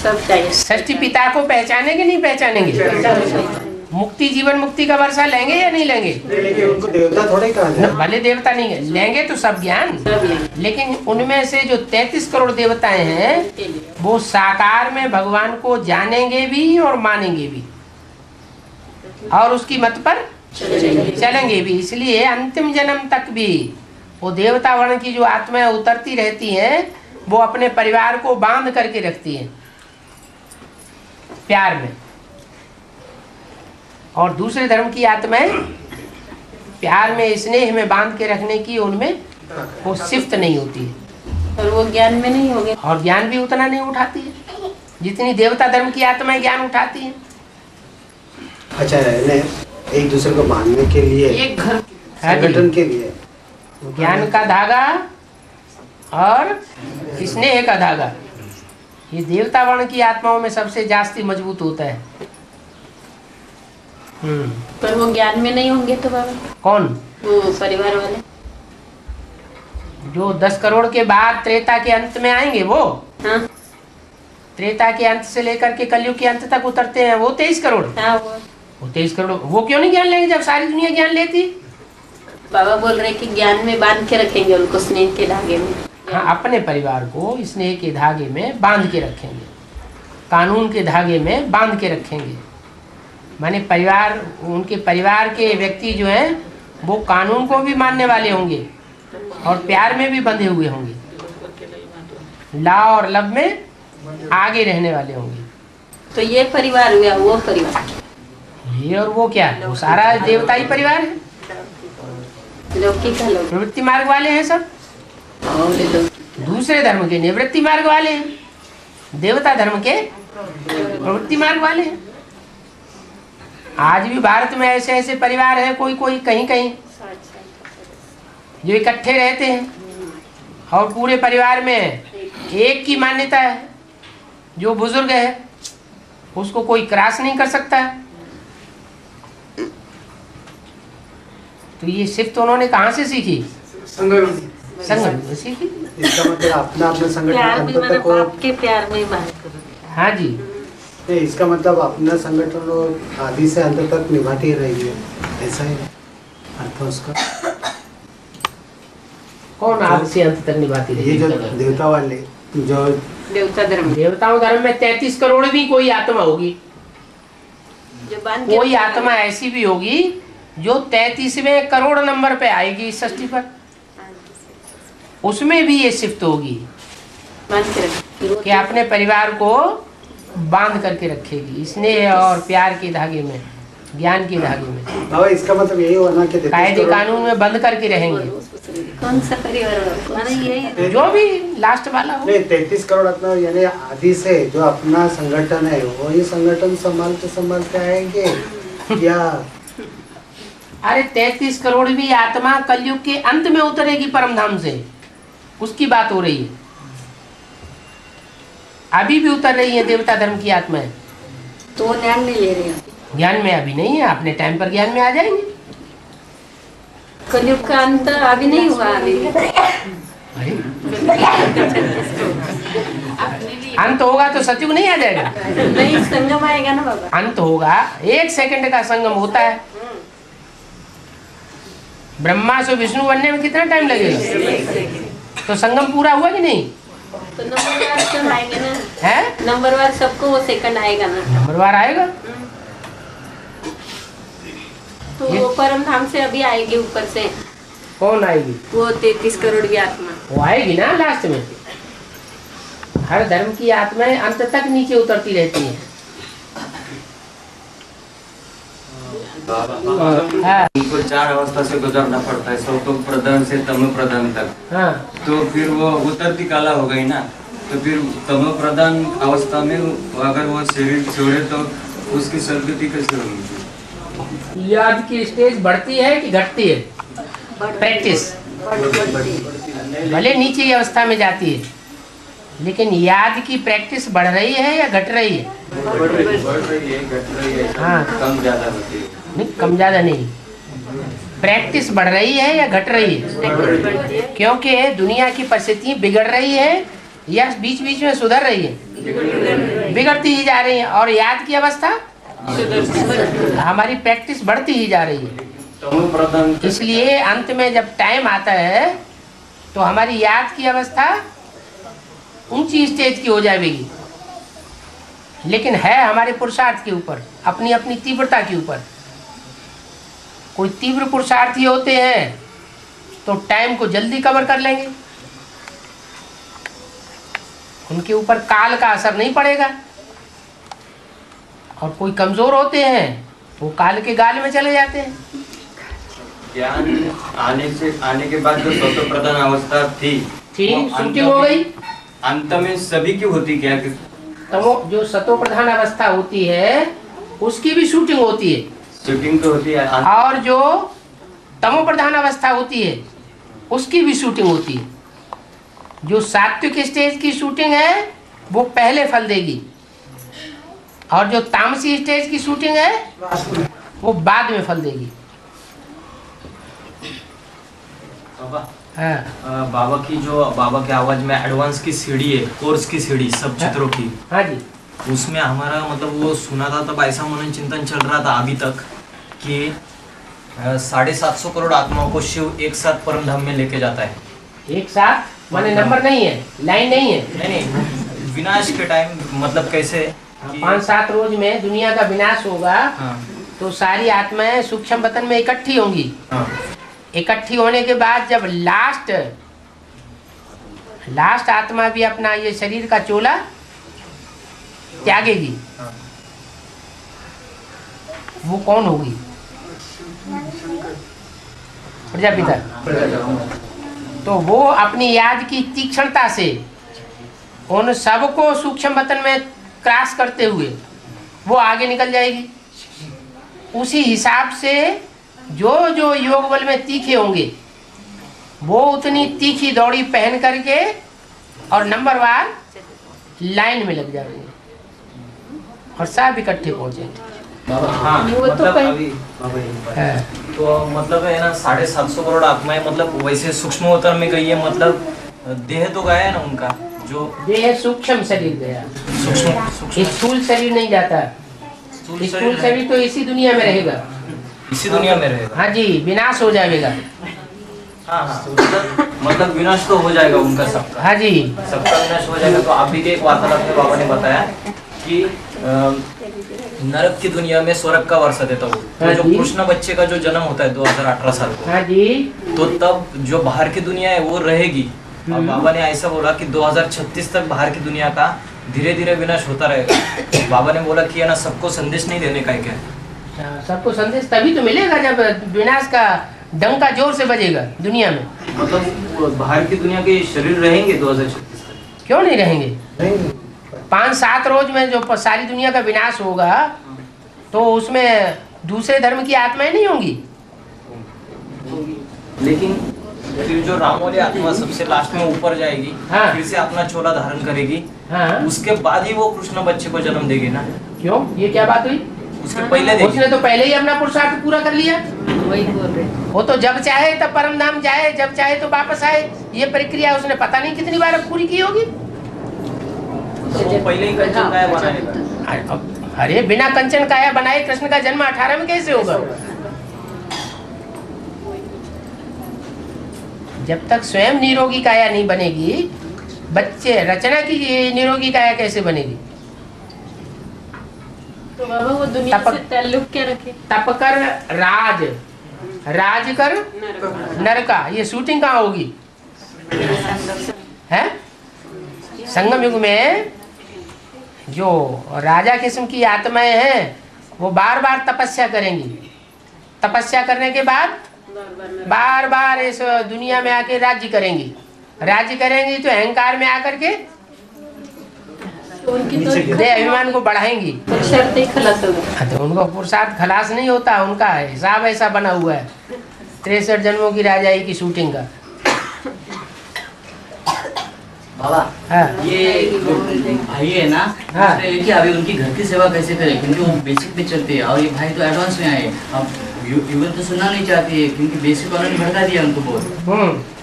सब चाहिए। षष्ठी पिता को पहचाने कि नहीं पहचानेंगे? मुक्ति, जीवन मुक्ति का वर्षा लेंगे या नहीं लेंगे? लेकिन उनको देवता थोड़े कहा जाए। भले देवता नहीं है, लेंगे तो सब ज्ञान, लेकिन उनमें से जो 33 करोड़ देवताएं हैं वो साकार में भगवान को जानेंगे भी और मानेंगे भी और उसकी मत पर चलेंगे भी। इसलिए अंतिम जन्म तक भी वो देवता वर्ण की जो आत्माएं उतरती रहती हैं वो अपने परिवार को बांध करके रखती हैं प्यार में, और दूसरे धर्म की आत्माएं प्यार में, स्नेह में बांध के रखने की उनमें वो सिफ्त नहीं होती है और वो ज्ञान में नहीं होंगे और ज्ञान भी उतना नहीं उठाती है जितनी देवता धर्म की आत्माएं ज्ञान उठाती हैं। अच्छा, एक दूसरे को बांधने के लिए, एक घर संगठन के लिए ज्ञान का धागा और स्नेह का धागा, ये देवता वर्ण की आत्माओं में सबसे जास्ती मजबूत होता है। पर वो ज्ञान में नहीं होंगे तो बाबा? कौन? वो परिवार वाले जो 10 करोड़ के बाद त्रेता के अंत में आएंगे वो। हाँ? त्रेता के अंत से लेकर के कलयुग के अंत तक उतरते हैं वो 23 करोड़। हाँ, वो 23 करोड़ वो क्यों नहीं ज्ञान लेंगे जब सारी दुनिया ज्ञान लेती? बाबा बोल रहे कि ज्ञान में बांध के रखेंगे उनको, स्नेह के धागे में। हाँ, अपने परिवार को स्नेह के धागे में बांध के रखेंगे, कानून के धागे में बांध के रखेंगे। माने परिवार, उनके परिवार के व्यक्ति जो हैं वो कानून को भी मानने वाले होंगे और प्यार में भी बंधे हुए होंगे, ला और लब में आगे रहने वाले होंगे। तो ये परिवार हुआ, वो परिवार, ये और वो क्या, वो सारा देवताई परिवार है। लौकिक है, प्रवृत्ति मार्ग वाले हैं सब, दूसरे धर्म के निवृत्ति मार्ग वाले हैं, देवता धर्म के प्रवृत्ति मार्ग वाले हैं। आज भी भारत में ऐसे ऐसे परिवार हैं, कोई कोई कहीं कहीं, जो इकट्ठे रहते हैं और पूरे परिवार में एक की मान्यता है, जो बुजुर्ग है उसको कोई क्रॉस नहीं कर सकता। तो ये सिर्फ उन्होंने कहाँ से सीखी? संगम से सीखी। इसका मतलब अपना अपना संगठन आपके प्यार में बात करो। हाँ जी, इसका मतलब अपना संगठन आदि से अंत तक निभाती रहेगी, ऐसा ही अर्थ उसका। कौन आदि से अंत तक निभाती रहेगी? ये जो देवता वाले, जो देवता धर्म, देवताओं धर्म में 33 करोड़ भी कोई आत्मा होगी, जो बांध कोई आत्मा ऐसी भी होगी जो 33वें करोड़ नंबर पे आएगी षष्ठी पर, उसमें भी ये सिफ्त होगी कि अपने परिवार को बांध करके रखेगी स्नेह और प्यार के धागे में, ज्ञान के धागे में। बाबा इसका मतलब यही हुआ ना कि कायदे कानून में बंद करके रहेंगे। कौन सा परिवार? जो भी लास्ट वाला हो। नहीं, 33 करोड़ अपना यानी आदि से जो अपना संगठन है वही संगठन संभालते आएंगे या? अरे 33 करोड़ भी आत्मा कलयुग के अंत में उतरेगी परम धाम से, उसकी बात हो रही है। अभी भी उतर रही है देवता धर्म की आत्माएं, तो वो ज्ञान नहीं ले रहे, ज्ञान में अभी नहीं है, अपने टाइम पर ज्ञान में आ जाएंगे। कलयुग का अंत अभी नहीं हुआ, अभी अंत होगा तो सतयुग नहीं आ जाएगा? नहीं, संगम आएगा ना बाबा। अंत होगा, 1 सेकंड का संगम होता है। ब्रह्मा से विष्णु बनने में कितना टाइम लगेगा? तो संगम पूरा हुआ कि नहीं? तो नंबरवार तो आएंगे ना, है नंबरवार सबको वो सेकंड आएगा ना, नंबरवार आएगा। तो वो परम धाम से अभी आएगी ऊपर से। कौन आएगी? वो 33 करोड़ की आत्मा वो आएगी ना लास्ट में। हर धर्म की आत्माएं अंत तक नीचे उतरती रहती हैं। उनको 4 अवस्था से गुजरना पड़ता है, सतो प्रधान से तमो प्रधान तक। हाँ। तो फिर वो उतरती काला हो गई ना, तो फिर तमो प्रधान अवस्था में अगर वो शरीर छोड़े तो उसकी सदगति कैसे होगी? याद की स्टेज बढ़ती है कि घटती है? प्रैक्टिस भले नीचे की अवस्था में जाती है, लेकिन याद की प्रैक्टिस बढ़ रही है या घट रही है? बढ़ रही है, घट रही है, हाँ, कम ज्यादा होती है। नहीं, कम ज्यादा नहीं, प्रैक्टिस बढ़ रही है या घट रही है? क्योंकि दुनिया की परिस्थिति बिगड़ रही है या बीच बीच में सुधर रही है? बिगड़ती ही जा रही है। और याद की अवस्था हमारी प्रैक्टिस बढ़ती ही जा रही है। इसलिए अंत में जब टाइम आता है तो हमारी याद की अवस्था ऊंची स्टेज की हो जाएगी, लेकिन है हमारे पुरुषार्थ के ऊपर, अपनी अपनी तीव्रता के ऊपर। कोई तीव्र पुरुषार्थी होते हैं तो टाइम को जल्दी कवर कर लेंगे, उनके ऊपर काल का असर नहीं पड़ेगा। और कोई कमजोर होते हैं वो काल के गाल में चले जाते हैं। ज्ञान आने के बाद जो सत्व प्रधान अवस्था थी शूटिंग हो गई। अंत में सभी की होती क्या? तो जो सत्व प्रधान अवस्था होती है उसकी भी शूटिंग होती है। शूटिंग तो होती है। और जो तमो प्रधान अवस्था होती है उसकी भी शूटिंग होती है। जो सात्विक स्टेज की शूटिंग है वो पहले फल देगी, और जो तामसी स्टेज की शूटिंग है वो बाद में फल देगी। बाबा की आवाज में एडवांस की सीढ़ी है, कोर्स की सीढ़ी सब चित्रों की। हाँ जी। उसमें हमारा मतलब वो सुना था तब ऐसा मनन चिंतन चल रहा था अभी तक कि 750 करोड़ आत्माओं को शिव एक साथ परम धाम में लेके जाता है। एक साथ माने नंबर नहीं है, लाइन नहीं है। नहीं, विनाश के टाइम मतलब कैसे 5-7 रोज में दुनिया का विनाश होगा। हाँ। तो सारी आत्माएं सूक्ष्म वतन में इकट्ठी होंगी। हाँ। इकट्ठी होने के बाद जब लास्ट आत्मा भी अपना ये शरीर का चोला त्यागेगी। हाँ। वो कौन होगी? प्रजापिता। तो वो अपनी याद की तीक्ष्णता से उन सबको सूक्ष्म वतन में क्रॉस करते हुए वो आगे निकल जाएगी। उसी हिसाब से जो जो योग बल में तीखे होंगे वो उतनी तीखी दौड़ी पहन करके और नंबरवार लाइन में लग जाएंगे और सब इकट्ठे पहुंचेंगे। हाँ, मतलब अभी तो मतलब है ना 750 करोड़ आत्माएं मतलब वैसे सूक्ष्म अवतार में गई है। मतलब देह तो गया है ना उनका, जो देह सूक्ष्म शरीर गया, स्थूल शरीर नहीं जाता। स्थूल शरीर तो इसी दुनिया में रहेगा, इसी दुनिया में रहेगा। हाँ जी, विनाश हो जाएगा। हाँ, मतलब विनाश तो हो जाएगा उनका सबका। हाँ जी, सबका विनाश हो जाएगा। तो अभी के एक वार्तालाप में बाबा ने बताया कि नरक की दुनिया में स्वर्ग का वर्षा देता हूँ। तो जो कृष्ण बच्चे का जो जन्म होता है 2018 साल को, हाँ जी, तो तब जो बाहर की दुनिया है वो रहेगी। और बाबा ने ऐसा बोला कि 2036 तक बाहर की दुनिया का धीरे धीरे विनाश होता रहेगा। बाबा ने बोला कि है ना सबको संदेश नहीं देने का है क्या? सबको संदेश तभी तो मिलेगा जब विनाश का डंका जोर से बजेगा दुनिया में। मतलब बाहर की दुनिया के शरीर रहेंगे 2036 तक? क्यों नहीं रहेंगे? 5-7 रोज में जो सारी दुनिया का विनाश होगा तो उसमें दूसरे धर्म की आत्माएं नहीं होंगी। लेकिन फिर जो राम वाली आत्मा सबसे लास्ट में ऊपर जाएगी, हाँ। फिर से अपना चोला धारण करेगी, हाँ। उसके बाद ही वो कृष्ण बच्चे को जन्म देगी ना। क्यों? ये क्या बात हुई? उसके पहले उसने तो पहले ही अपना पुरुषार्थ पूरा कर लिया। वही बोल रहे। वो तो जब चाहे तब परम धाम जाए, जब चाहे तो वापस आए। ये प्रक्रिया उसने पता नहीं कितनी बार पूरी की होगी। तो वो पहले ही कंचन काया बनाएगा। अरे बिना कंचन काया बनाए कृष्ण का जन्म 18 में कैसे होगा? जब तक स्वयं निरोगी काया नहीं बनेगी, बच्चे रचना की निरोगी काया कैसे बनेगी? तो बाबा वो दुनिया से ताल्लुक क्या रखे? तप कर राज, राज कर नरका। ये शूटिंग कहाँ होगी? है संगम युग में जो राजा किस्म की आत्माएं हैं वो बार बार तपस्या करेंगी। तपस्या करने के बाद बार बार इस दुनिया में आके राज्य करेंगी। राज्य करेंगी तो अहंकार में आकर के उनकी तो दे अभिमान को बढ़ाएंगी शर्त ही खलास होगा। तो उनको पुरुषार्थ खलास नहीं होता, उनका हिसाब ऐसा बना हुआ है 63 जन्मों की राजाई की शूटिंग का। बाबा ये जो भाई है ना, कि अभी उनकी घर की सेवा कैसे करें, क्योंकि वो बेसिक पे चलते हैं और ये भाई तो एडवांस में आए। अब युगल तो सुनना नहीं चाहती है क्योंकि बेसिक वाला ने भड़का दिया उनको बहुत।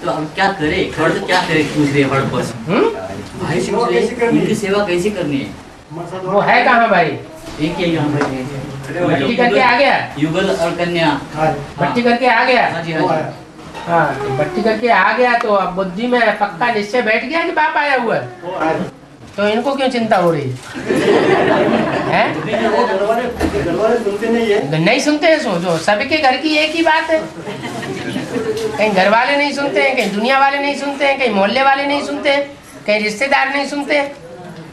तो अब क्या करे, खर्च क्या करे, पूछ रहे हर पर्सन। भाई से पूछ रहे उनकी सेवा कैसे करनी है। वो है कहाँ भाई? एक ही यहाँ पर भट्टी करके आ गया, युगल और कन्या भट्टी करके आ गया। हाँ जी हाँ जी। हाँ तो भट्टी करके आ गया तो अब बुद्धि में पक्का निश्चय बैठ गया कि बाप आया हुआ है, तो इनको क्यों चिंता हो रही है? नहीं सुनते हैं, सोचो सबके घर की एक ही बात है। कहीं घर वाले नहीं सुनते हैं, कहीं दुनिया वाले नहीं सुनते हैं, कहीं मोहल्ले वाले नहीं सुनते हैं, कहीं रिश्तेदार नहीं सुनते हैं।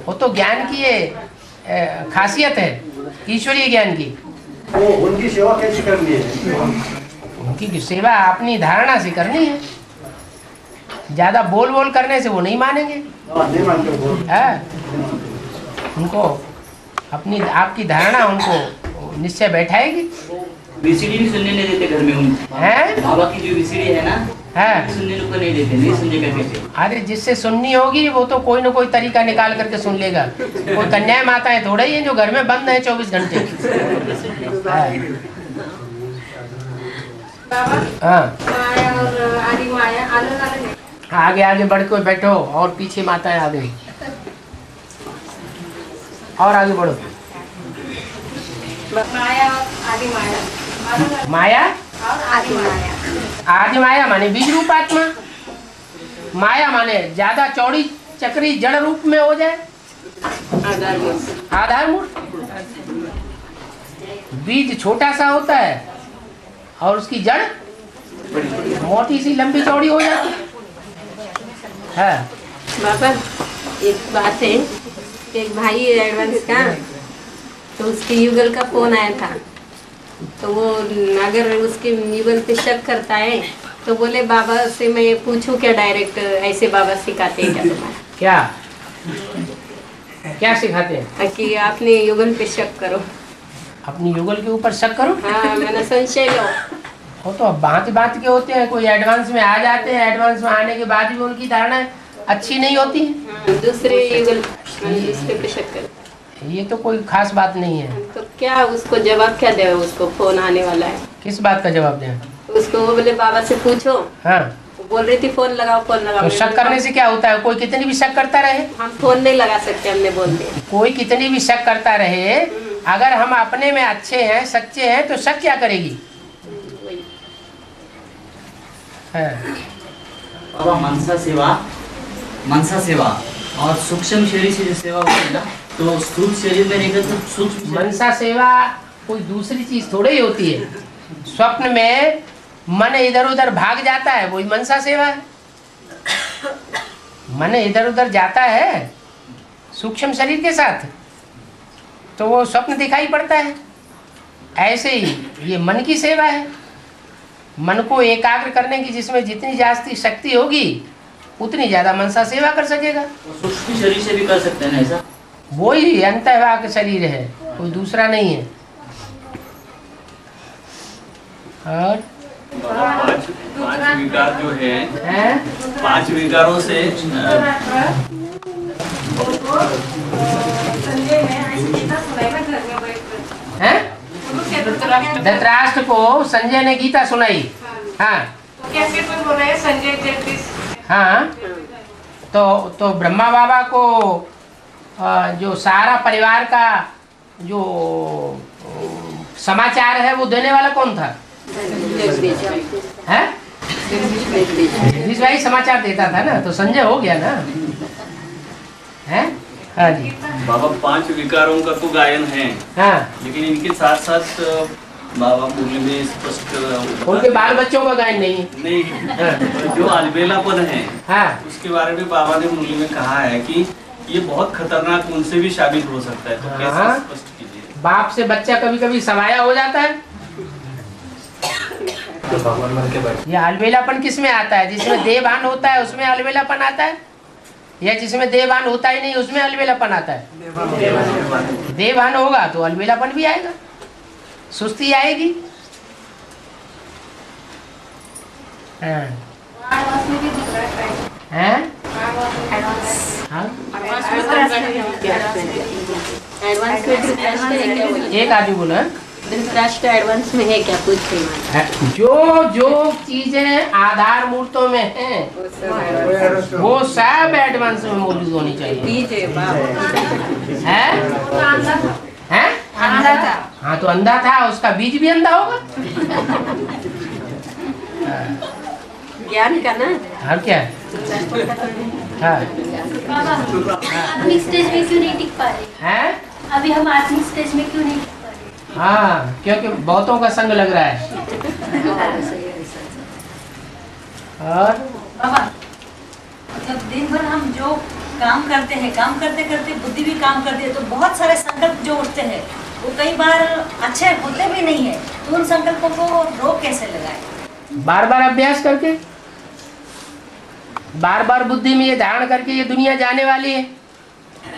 वो तो ज्ञान की ये खासियत है, ईश्वरीय ज्ञान की। उनकी सेवा कैसे करनी है? उनकी सेवा अपनी धारणा से करनी है, ज्यादा बोल बोल करने से वो नहीं मानेंगे। उनको अपनी आपकी धारणा उनको निश्चय बैठाएगी। बीसीडी भी सुनने नहीं देते घर में उन बाबा की जो बीसीडी है ना, सुनने को नहीं देते, नहीं सुनने का कहते। अरे जिससे सुननी होगी वो तो कोई ना कोई तरीका निकाल करके सुन लेगा। वो कन्याएं माताएं थोड़ा ही है जो घर में बंद है 24 घंटे। माया और आदि माया अलग अलग है। आगे आगे बढ़ के बैठो और पीछे माताएं आ गई, और आगे बढ़ो। माया और आदि माया, माया और आदि माया। आदि माया माने बीज रूप आत्मा, माया माने ज्यादा चौड़ी चक्री जड़ रूप में हो जाए, आधारभूत। बीज छोटा सा होता है और उसकी जड़ मोटी सी लंबी चौड़ी हो जाती है। बाबा एक बात है, एक भाई है एडवांस का, तो उसके युगल का फोन आया था, तो वो अगर उसके युगल पे शक करता है तो बोले बाबा से मैं पूछूं क्या डायरेक्ट, ऐसे बाबा सिखाते हैं क्या तुम्हारा? क्या सिखाते हैं? कि आपने युगल पे शक करो, अपनी युगल के ऊपर शक करो। हाँ मैंने संशय लो। वो तो बात बात के होते हैं, कोई एडवांस में आ जाते हैं, एडवांस में आने के बाद भी उनकी धारणा अच्छी नहीं होती है। दूसरे युगल दूसरे पे शक करो, ये तो कोई खास बात नहीं है। तो क्या उसको जवाब क्या दे? उसको फोन आने वाला है, किस बात का जवाब दें? उसको वो बोले बाबा से पूछो। हाँ बोल रही थी फोन लगाओ फोन लगाओ। तो शक करने से क्या होता है? कोई कितनी भी शक करता रहे, हम फोन नहीं लगा सकते, हमने बोल दिया। कोई कितनी भी शक करता रहे, अगर हम अपने में अच्छे हैं सच्चे हैं तो शक क्या करेगी? बाबा मनसा सेवा और सूक्ष्म शरीर से जो सेवा होती है ना, तो स्थूल शरीर में रहकर तो सूक्ष्म मनसा सेवा कोई दूसरी चीज थोड़ी ही होती है। स्वप्न में मन इधर उधर भाग जाता है, वही मनसा सेवा है। मन इधर उधर जाता है सूक्ष्म शरीर के साथ, तो वो स्वप्न दिखाई पड़ता है। ऐसे ही ये मन की सेवा है, मन को एकाग्र करने की, जिसमें जितनी जास्ती शक्ति होगी उतनी ज्यादा मनसा सेवा कर सकेगा। सूक्ष्म शरीर से भी कर सकते हैं ऐसा? वही अंतर्वाक शरीर है, कोई दूसरा नहीं है। और पांच विकार जो है, 5 विकारों से धृतराष्ट्र को संजय ने गीता सुनाई। हाँ कैसे कोई बोला है संजय जगदीश? हाँ तो ब्रह्मा बाबा को जो सारा परिवार का जो समाचार है वो देने वाला कौन था? है जगदीश भाई समाचार देता था ना, तो संजय हो गया ना। है हाँ जी बाबा 5 विकारों का तो गायन है, हाँ लेकिन इनके साथ साथ बाबा मुरली में स्पष्ट उनके बाल बच्चों का गायन नहीं। जो अलबेलापन है, हाँ उसके बारे में बाबा ने मुरली में कहा है कि ये बहुत खतरनाक उनसे भी साबित हो सकता है। तो कैसे स्पष्ट कीजिए? बाप से बच्चा कभी कभी सवाया हो जाता है। ये अलबेलापन किस में आता है? जिसमें देहभान होता है उसमें अलबेलापन आता है। या जिसमें देवभान होता ही नहीं उसमें अलबेलापन आता है? देवभान होगा तो अलबेलापन भी आएगा, सुस्ती आएगी। हाँ। एक आदमी बोला धृतराष्ट्र एडवांस में है क्या कुछ? जो जो चीजें आधार मूर्तों में है वो सब एडवांस में मौजूद होनी चाहिए। है? अंधा था। हाँ तो अंधा था, उसका बीज भी अंधा होगा। ज्ञान का ना। और क्या? हाँ। आत्मिक स्टेज में क्यों नहीं टिक पा रहे? हैं? अभी हम आत्मिक स्टेज में क्यों नहीं टिक पा रहे? हाँ, क्योंकि बहुतों का संग लग रहा है। और बाबा जब दिन भर हम जो काम करते हैं, काम करते करते बुद्धि भी काम करती है, तो बहुत सारे संकल्प जो उठते हैं वो कई बार अच्छे होते भी नहीं है, तो उन संकल्पों को रोक कैसे लगाए? बार बार अभ्यास करके, बार बार बुद्धि में ये धारण करके ये दुनिया जाने वाली है,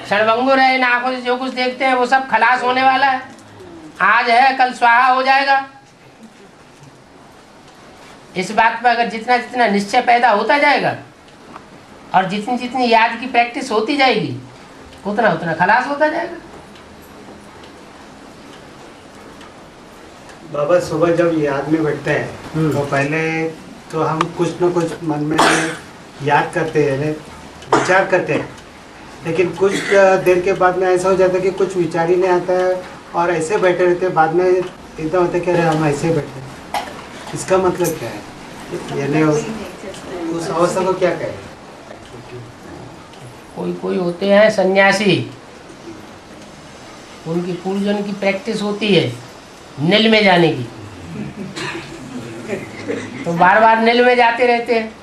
क्षणभंगुर है, इन आंखों से जो कुछ देखते हैं वो सब खलास होने वाला है, आज है कल स्वाहा हो जाएगा। इस बात पर अगर जितना जितना निश्चय पैदा होता जाएगा और जितनी जितनी याद की प्रैक्टिस होती जाएगी उतना उतना खलास होता जाएगा। बाबा सुबह जब याद में बैठते हैं तो पहले तो हम कुछ न कुछ मन में याद करते हैं, विचार करते हैं, लेकिन कुछ देर के बाद में ऐसा हो जाता है कि कुछ विचार ही नहीं आता है और ऐसे बैठे रहते हैं। बाद में एकदम होता है कि अरे हम ऐसे बैठे, इसका मतलब क्या है? यानी उस अवस्था को क्या कहें? कोई कोई होते हैं सन्यासी, उनकी पूर्वजन की प्रैक्टिस होती है नील में जाने की, तो बार बार नील में जाते रहते हैं।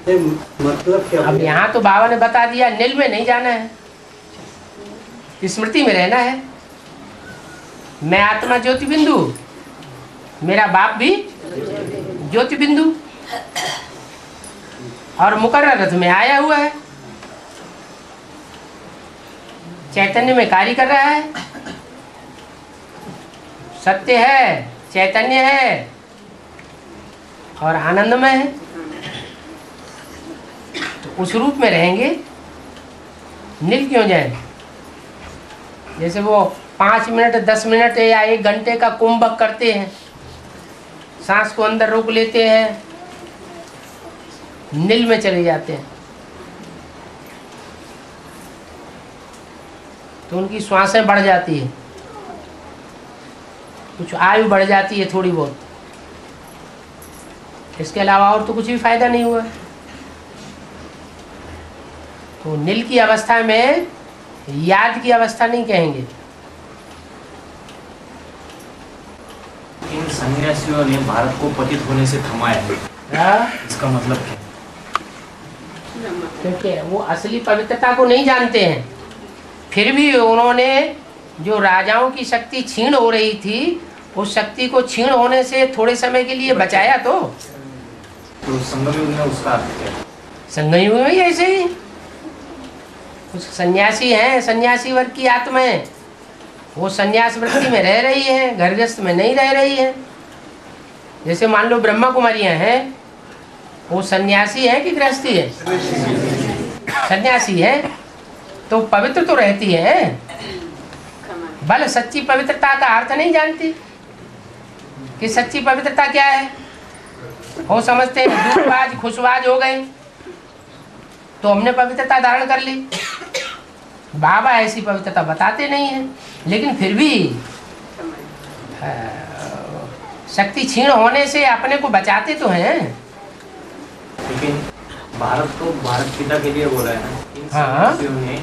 मतलब क्या? अब यहाँ तो बाबा ने बता दिया नील में नहीं जाना है, स्मृति में रहना है। मैं आत्मा ज्योति बिंदु, मेरा बाप भी ज्योति बिंदु और मुकर्रर रथ में आया हुआ है, चैतन्य में कार्य कर रहा है, सत्य है, चैतन्य है और आनंदमय है। तो उस रूप में रहेंगे, नील क्यों जाए? जैसे वो 5 मिनट 10 मिनट या 1 घंटे का कुंभक करते हैं, सांस को अंदर रोक लेते हैं, नील में चले जाते हैं, तो उनकी श्वासें बढ़ जाती है, कुछ आयु बढ़ जाती है थोड़ी बहुत, इसके अलावा और तो कुछ भी फायदा नहीं हुआ। तो नील की अवस्था में याद की अवस्था नहीं कहेंगे। इन सन्यासियों ने भारत को पतित होने से थमाया है, इसका मतलब क्या? क्योंकि वो असली पवित्रता को नहीं जानते हैं, फिर भी उन्होंने जो राजाओं की शक्ति छीण हो रही थी उस शक्ति को छीण होने से थोड़े समय के लिए बचाया। तो संगम युग में उसका अर्थ क्या? संगम युग में ऐसे ही कुछ सन्यासी हैं, सन्यासी वर्ग की आत्माएं, वो सन्यास वृत्ति में रह रही हैं, घरगृहस्थ में नहीं रह रही हैं। जैसे मान लो ब्रह्मा कुमारियां हैं, वो सन्यासी है कि गृहस्थी है? सन्यासी है, तो पवित्र तो रहती है, बल सच्ची पवित्रता का अर्थ नहीं जानती कि सच्ची पवित्रता क्या है। वो समझते हैं दूरबाज खुशबाज हो गए तो हमने पवित्रता धारण कर ली। बाबा ऐसी पवित्रता बताते नहीं हैं, लेकिन फिर भी शक्ति छीण होने से अपने को बचाते तो हैं। लेकिन भारत तो भारत पिता के लिए बोला है ना, इन सन्यासियों ने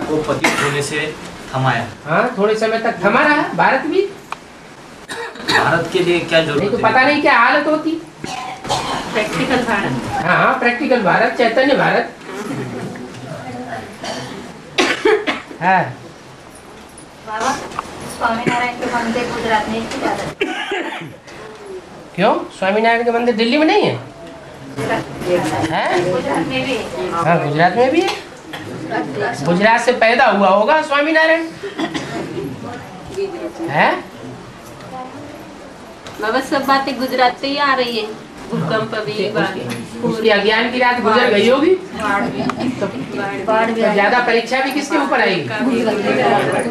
को पतित होने से थमाया। हाँ, थोड़े समय तक थमा रहा भारत भी। भारत के लिए क्या जरूरत नहीं तो पता नहीं क्या हालत होती। प्रैक्टिकल भारत। हाँ, प्रैक्टिकल भारत, चैतन्य भारत है। बाबा स्वामीनारायण के मंदिर गुजरात में क्यों? क्यों? स्वामीनारायण के मंदिर दिल्ली में नहीं है? है? हाँ, गुजरात में भी है। गुजरात से पैदा हुआ होगा स्वामीनारायण, है? बाबा सब बातें गुजरात से ही आ रही है। भूकंप भी, उसकी अज्ञान की रात गुजर गई होगी, तो ज्यादा परीक्षा भी किसके ऊपर आएगी?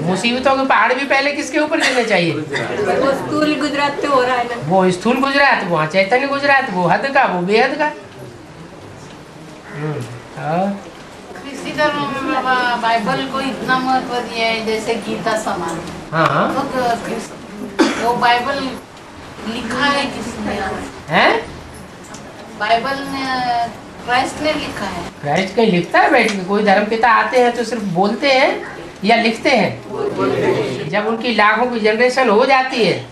मुसीबतों के पहाड़ भी पहले किसके ऊपर गिरने चाहिए? वो स्थूल गुजरात से हो रहा है ना। वो स्थूल गुजरात, वो चैतन्य गुजरात, वो हद का, वो बेहद का। किसी धर्म में बाबा बाइबल को इतना महत्व दिया है जैसे गीता समान। हाँ, तो वो बाइबल लिखा है किसने? है? बाइबल ने क्राइस्ट ने लिखा है। क्राइस्ट कहीं लिखता है बैठ के? कोई धर्म पिता आते हैं तो सिर्फ बोलते हैं या लिखते हैं? जब उनकी लाखों की जनरेशन हो जाती है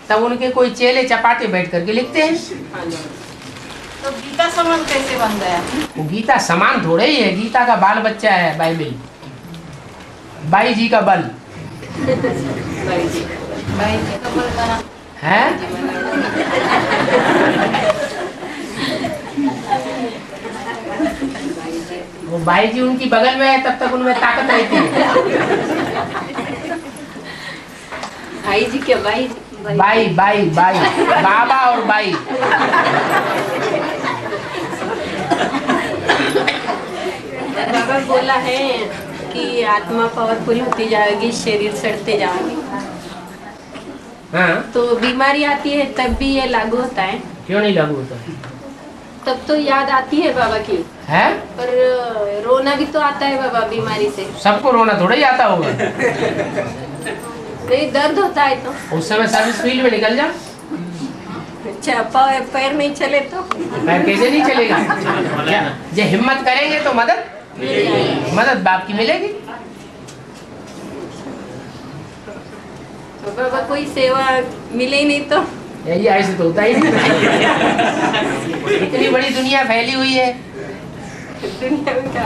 तब उनके कोई चेले चपाटे बैठ करके लिखते हैं। तो गीता समान कैसे बन गया? वो गीता समान थोड़े ही है, गीता का बाल बच्चा है बाइबल, बाई जी का बल है। वो बाई जी उनकी बगल में है तब तक उनमें ताकत रहती है। भाई जी क्या? बाई बाई बाई बाई, बाबा और बाई। बाबा बोला है कि आत्मा पावरफुल होती जाएगी, शरीर सड़ते जाएंगे। हाँ, तो बीमारी आती है तब भी ये लागू होता है? क्यों नहीं लागू होता? तब तो याद आती है बाबा की, है? पर रोना भी तो आता है बाबा बीमारी से। सबको रोना थोड़ा ही आता होगा। नहीं, दर्द होता है तो उस समय सर्विस फील्ड में निकल जा। अच्छा, पैर नहीं चले तो? पैर कैसे नहीं चलेगा? जो हिम्मत करेंगे तो मदद बाप की मिलेगी। बाबा कोई सेवा मिले ही नहीं तो? यही ऐसे तो होता ही नहीं। इतनी बड़ी दुनिया फैली हुई है। दुनिया में क्या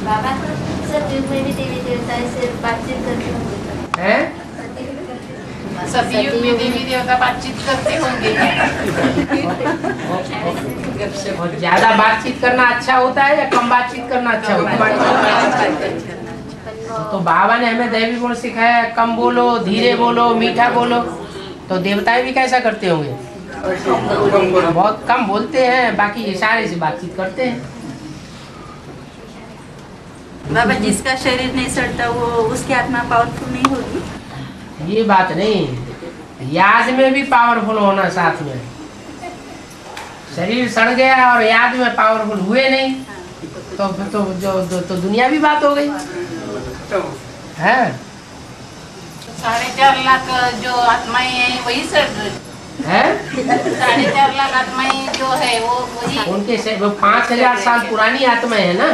बाबा सब युग में भी देवी देवता से बातचीत करते होंगे हैं? सब युग में देवी देवता बातचीत करते होंगे। और ज्यादा बातचीत करना अच्छा होता है या कम बातचीत करना अच्छा होता है? तो बाबा ने हमें दैवी गुण सिखाया, कम बोलो, धीरे बोलो, मीठा बोलो। तो देवताएं भी कैसा करते होंगे? बहुत कम बोलते हैं, बाकी इशारे से बातचीत करते हैं। बाबा जिसका शरीर नहीं सड़ता वो उसकी आत्मा पावरफुल नहीं होगी? ये बात नहीं, याद में भी पावरफुल होना साथ में। शरीर सड़ गया और याद में पावरफुल हुए नहीं तो दुनिया भी बात हो गई है। 4.5 लाख जो आत्माएं हैं वही सड़ है। 4.5 लाख आत्माएं जो है वो वही उनके वो 5000 साल पुरानी आत्माएं है ना।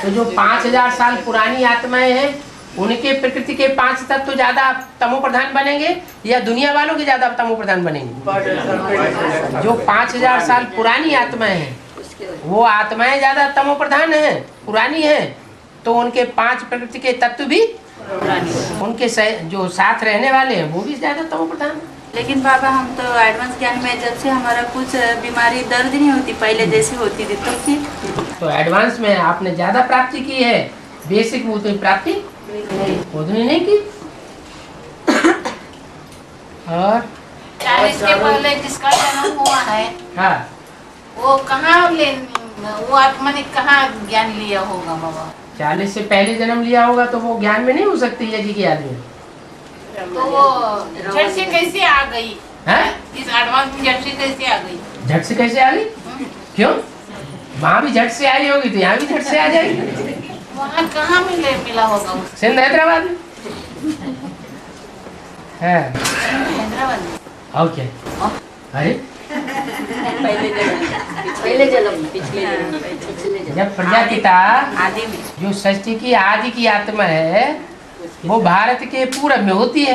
तो जो 5000 साल पुरानी आत्माएं हैं उनके प्रकृति के 5 तत्व तो ज्यादा तमो प्रधान बनेंगे या दुनिया वालों के ज्यादा तमो प्रधान बनेंगे? जो 5000 साल पुरानी आत्माएं हैं वो आत्माएं ज्यादा तमो प्रधान है, पुरानी है, तो उनके 5 प्रकृति के तत्व भी उनके जो साथ रहने वाले हैं वो भी ज्यादा तमो प्रधान। लेकिन बाबा हम तो एडवांस ज्ञान में जब से हमारा कुछ बीमारी दर्द नहीं होती, पहले जैसी होती थी तो फिर तो एडवांस में आपने ज्यादा प्राप्ति की है, बेसिक वो तो प्राप्ति उतनी नहीं की। और 40 के पहले जिसका जन्म हुआ है हाँ, वो कहाँ वो आत्मा ने कहाँ ज्ञान लिया होगा बाबा? 40 से पहले जन्म लिया होगा तो वो ज्ञान में नहीं हो सकती यदि की आदमी। तो वो झट से कैसे आ गई है? इस एडवांस में झट से कैसे आ गई? झट से कैसे आ गई? क्यों? वहाँ भी झट से आई होगी तो यहाँ भी झट से आ जाएगी। वहाँ कहाँ मिला होगा? सिंध हैदराबाद में है। हैदराबाद में। ओके। अरे पिछले जन्म जब प्रजापिता आदि में जो सृष्टि की आदि की आत्मा है वो भारत के पूरब में होती है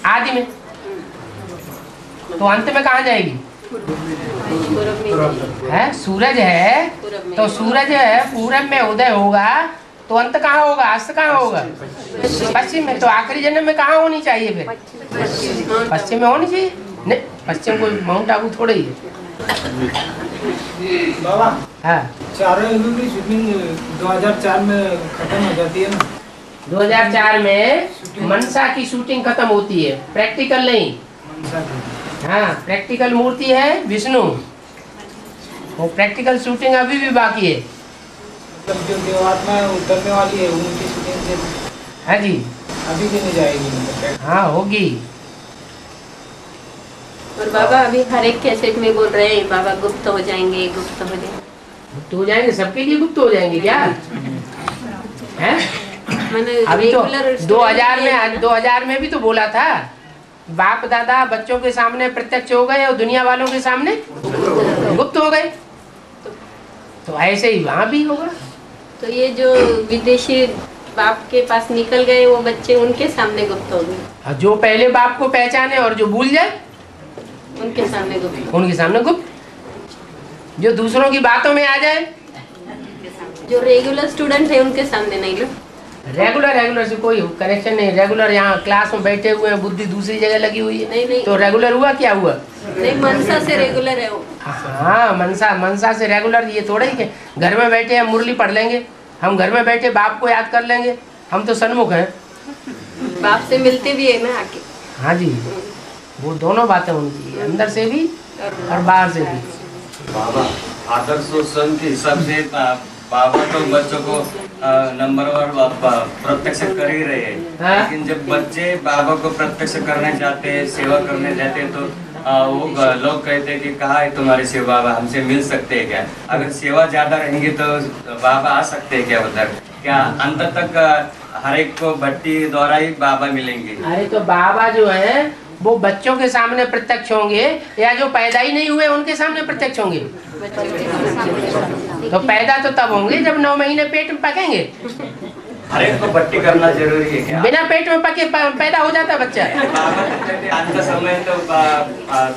आदि में, तो अंत में कहाँ जाएगी? है सूरज है, तो सूरज है पूरब में उदय होगा तो अंत कहाँ होगा? अस्त कहाँ होगा? पश्चिम में। तो आखिरी जन्म में कहाँ होनी चाहिए फिर? पश्चिम में होनी चाहिए। नहीं, पश्चिम कोई माउंट आबू थोड़ा ही है। बाबा हाँ चारों युगों की शूटिंग 2004 में खत्म हो जाती है ना। 2004 में मनसा की शूटिंग खत्म होती है, प्रैक्टिकल नहीं। हाँ प्रैक्टिकल मूर्ति है विष्णु, वो प्रैक्टिकल शूटिंग अभी भी बाकी है। मतलब जो देवात्मा उतरने वाली है उनकी शूटिंग से हाँ जी अभी भी नहीं जाएगी मतलब। हाँ होगी। और बाबा अभी हर एक कैसेट में बोल रहे हैं बाबा गुप्त हो जाएंगे, गुप्त हो जाएंगे। गुप्त हो जाएंगे, सबके लिए गुप्त हो जाएंगे क्या है? अभी तो 2000 में भी तो बोला था बाप दादा बच्चों के सामने प्रत्यक्ष हो गए और दुनिया वालों के सामने गुप्त हो गए, तो ऐसे ही वहाँ भी होगा। तो ये जो विदेशी बाप के पास निकल गए वो बच्चे उनके सामने गुप्त हो गए। जो पहले बाप को पहचाने और जो भूल जाए उनके सामने गुप्त, उनके सामने गुप्त। जो दूसरों की बातों में आ जाए, जो रेगुलर स्टूडेंट है उनके सामने नहीं लो। रेगुलर से कोई कनेक्शन नहीं। रेगुलर यहाँ क्लास में बैठे हुए हैं, बुद्धि दूसरी जगह लगी हुई है। नहीं तो रेगुलर हुआ क्या हुआ? नहीं मनसा से रेगुलर है वो। हाँ मनसा से रेगुलर। ये थोड़ा ही घर में बैठे हम मुरली पढ़ लेंगे, हम घर में बैठे बाप को याद कर लेंगे, हम तो सन्मुख हैं। बाप से मिलते भी है ना आके। हाँ जी, वो दोनों बातें होनी चाहिए, अंदर से भी और बाहर से भी। बाबा आदर्श संघ के हिसाब से बाबा तो बच्चों को नंबर प्रत्यक्ष कर ही रहे हैं, लेकिन जब बच्चे बाबा को प्रत्यक्ष करने जाते हैं, सेवा करने जाते हैं, तो वो लोग कहते हैं कि कहाँ है तुम्हारी सेवा, बाबा हमसे मिल सकते हैं क्या? अगर सेवा ज्यादा रहेंगी तो बाबा आ सकते हैं क्या उधर? क्या अंत तक हर एक को भट्टी द्वारा ही बाबा मिलेंगे? अरे तो बाबा जो है वो बच्चों के सामने प्रत्यक्ष होंगे या जो पैदा ही नहीं हुए उनके सामने प्रत्यक्ष होंगे? तो पैदा तो तब होंगे जब 9 महीने पेट में पकेंगे। हर एक को भट्टी करना जरूरी है क्या? बिना पेट में पके पैदा हो जाता बच्चा। अंत समय तो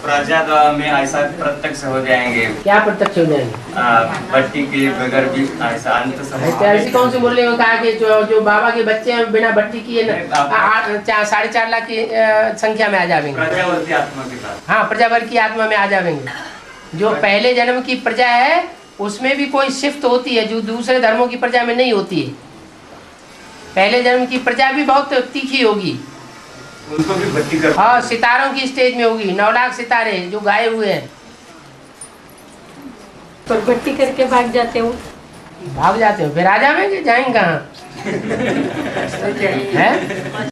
प्रजा में ऐसा प्रत्यक्ष हो जाएंगे। क्या प्रत्यक्ष हो जाएंगे? भट्टी के बगैर भी ऐसा अंत समय। ऐसी कौन सी मुरली में कहा कि जो बाबा के बच्चे हैं बिना भट्टी किए 4.5 लाख की संख्या में आ जाएंगे? प्रजावर्ती आत्मा के साथ। हाँ प्रजावर्ती की आत्मा में आ जाएंगे। जो पहले जन्म की प्रजा है उसमें भी कोई शिफ्ट होती है जो दूसरे धर्मों की प्रजा में नहीं होती है। पहले जन्म की प्रजा भी बहुत तीखी होगी, उनको भी भट्टी कर। हाँ सितारों की स्टेज में होगी। 9 लाख सितारे जो गाए हुए हैं, पर भट्टी करके भाग जाते हो। फिर आ जाएंगे, जाएंगे कहाँ है?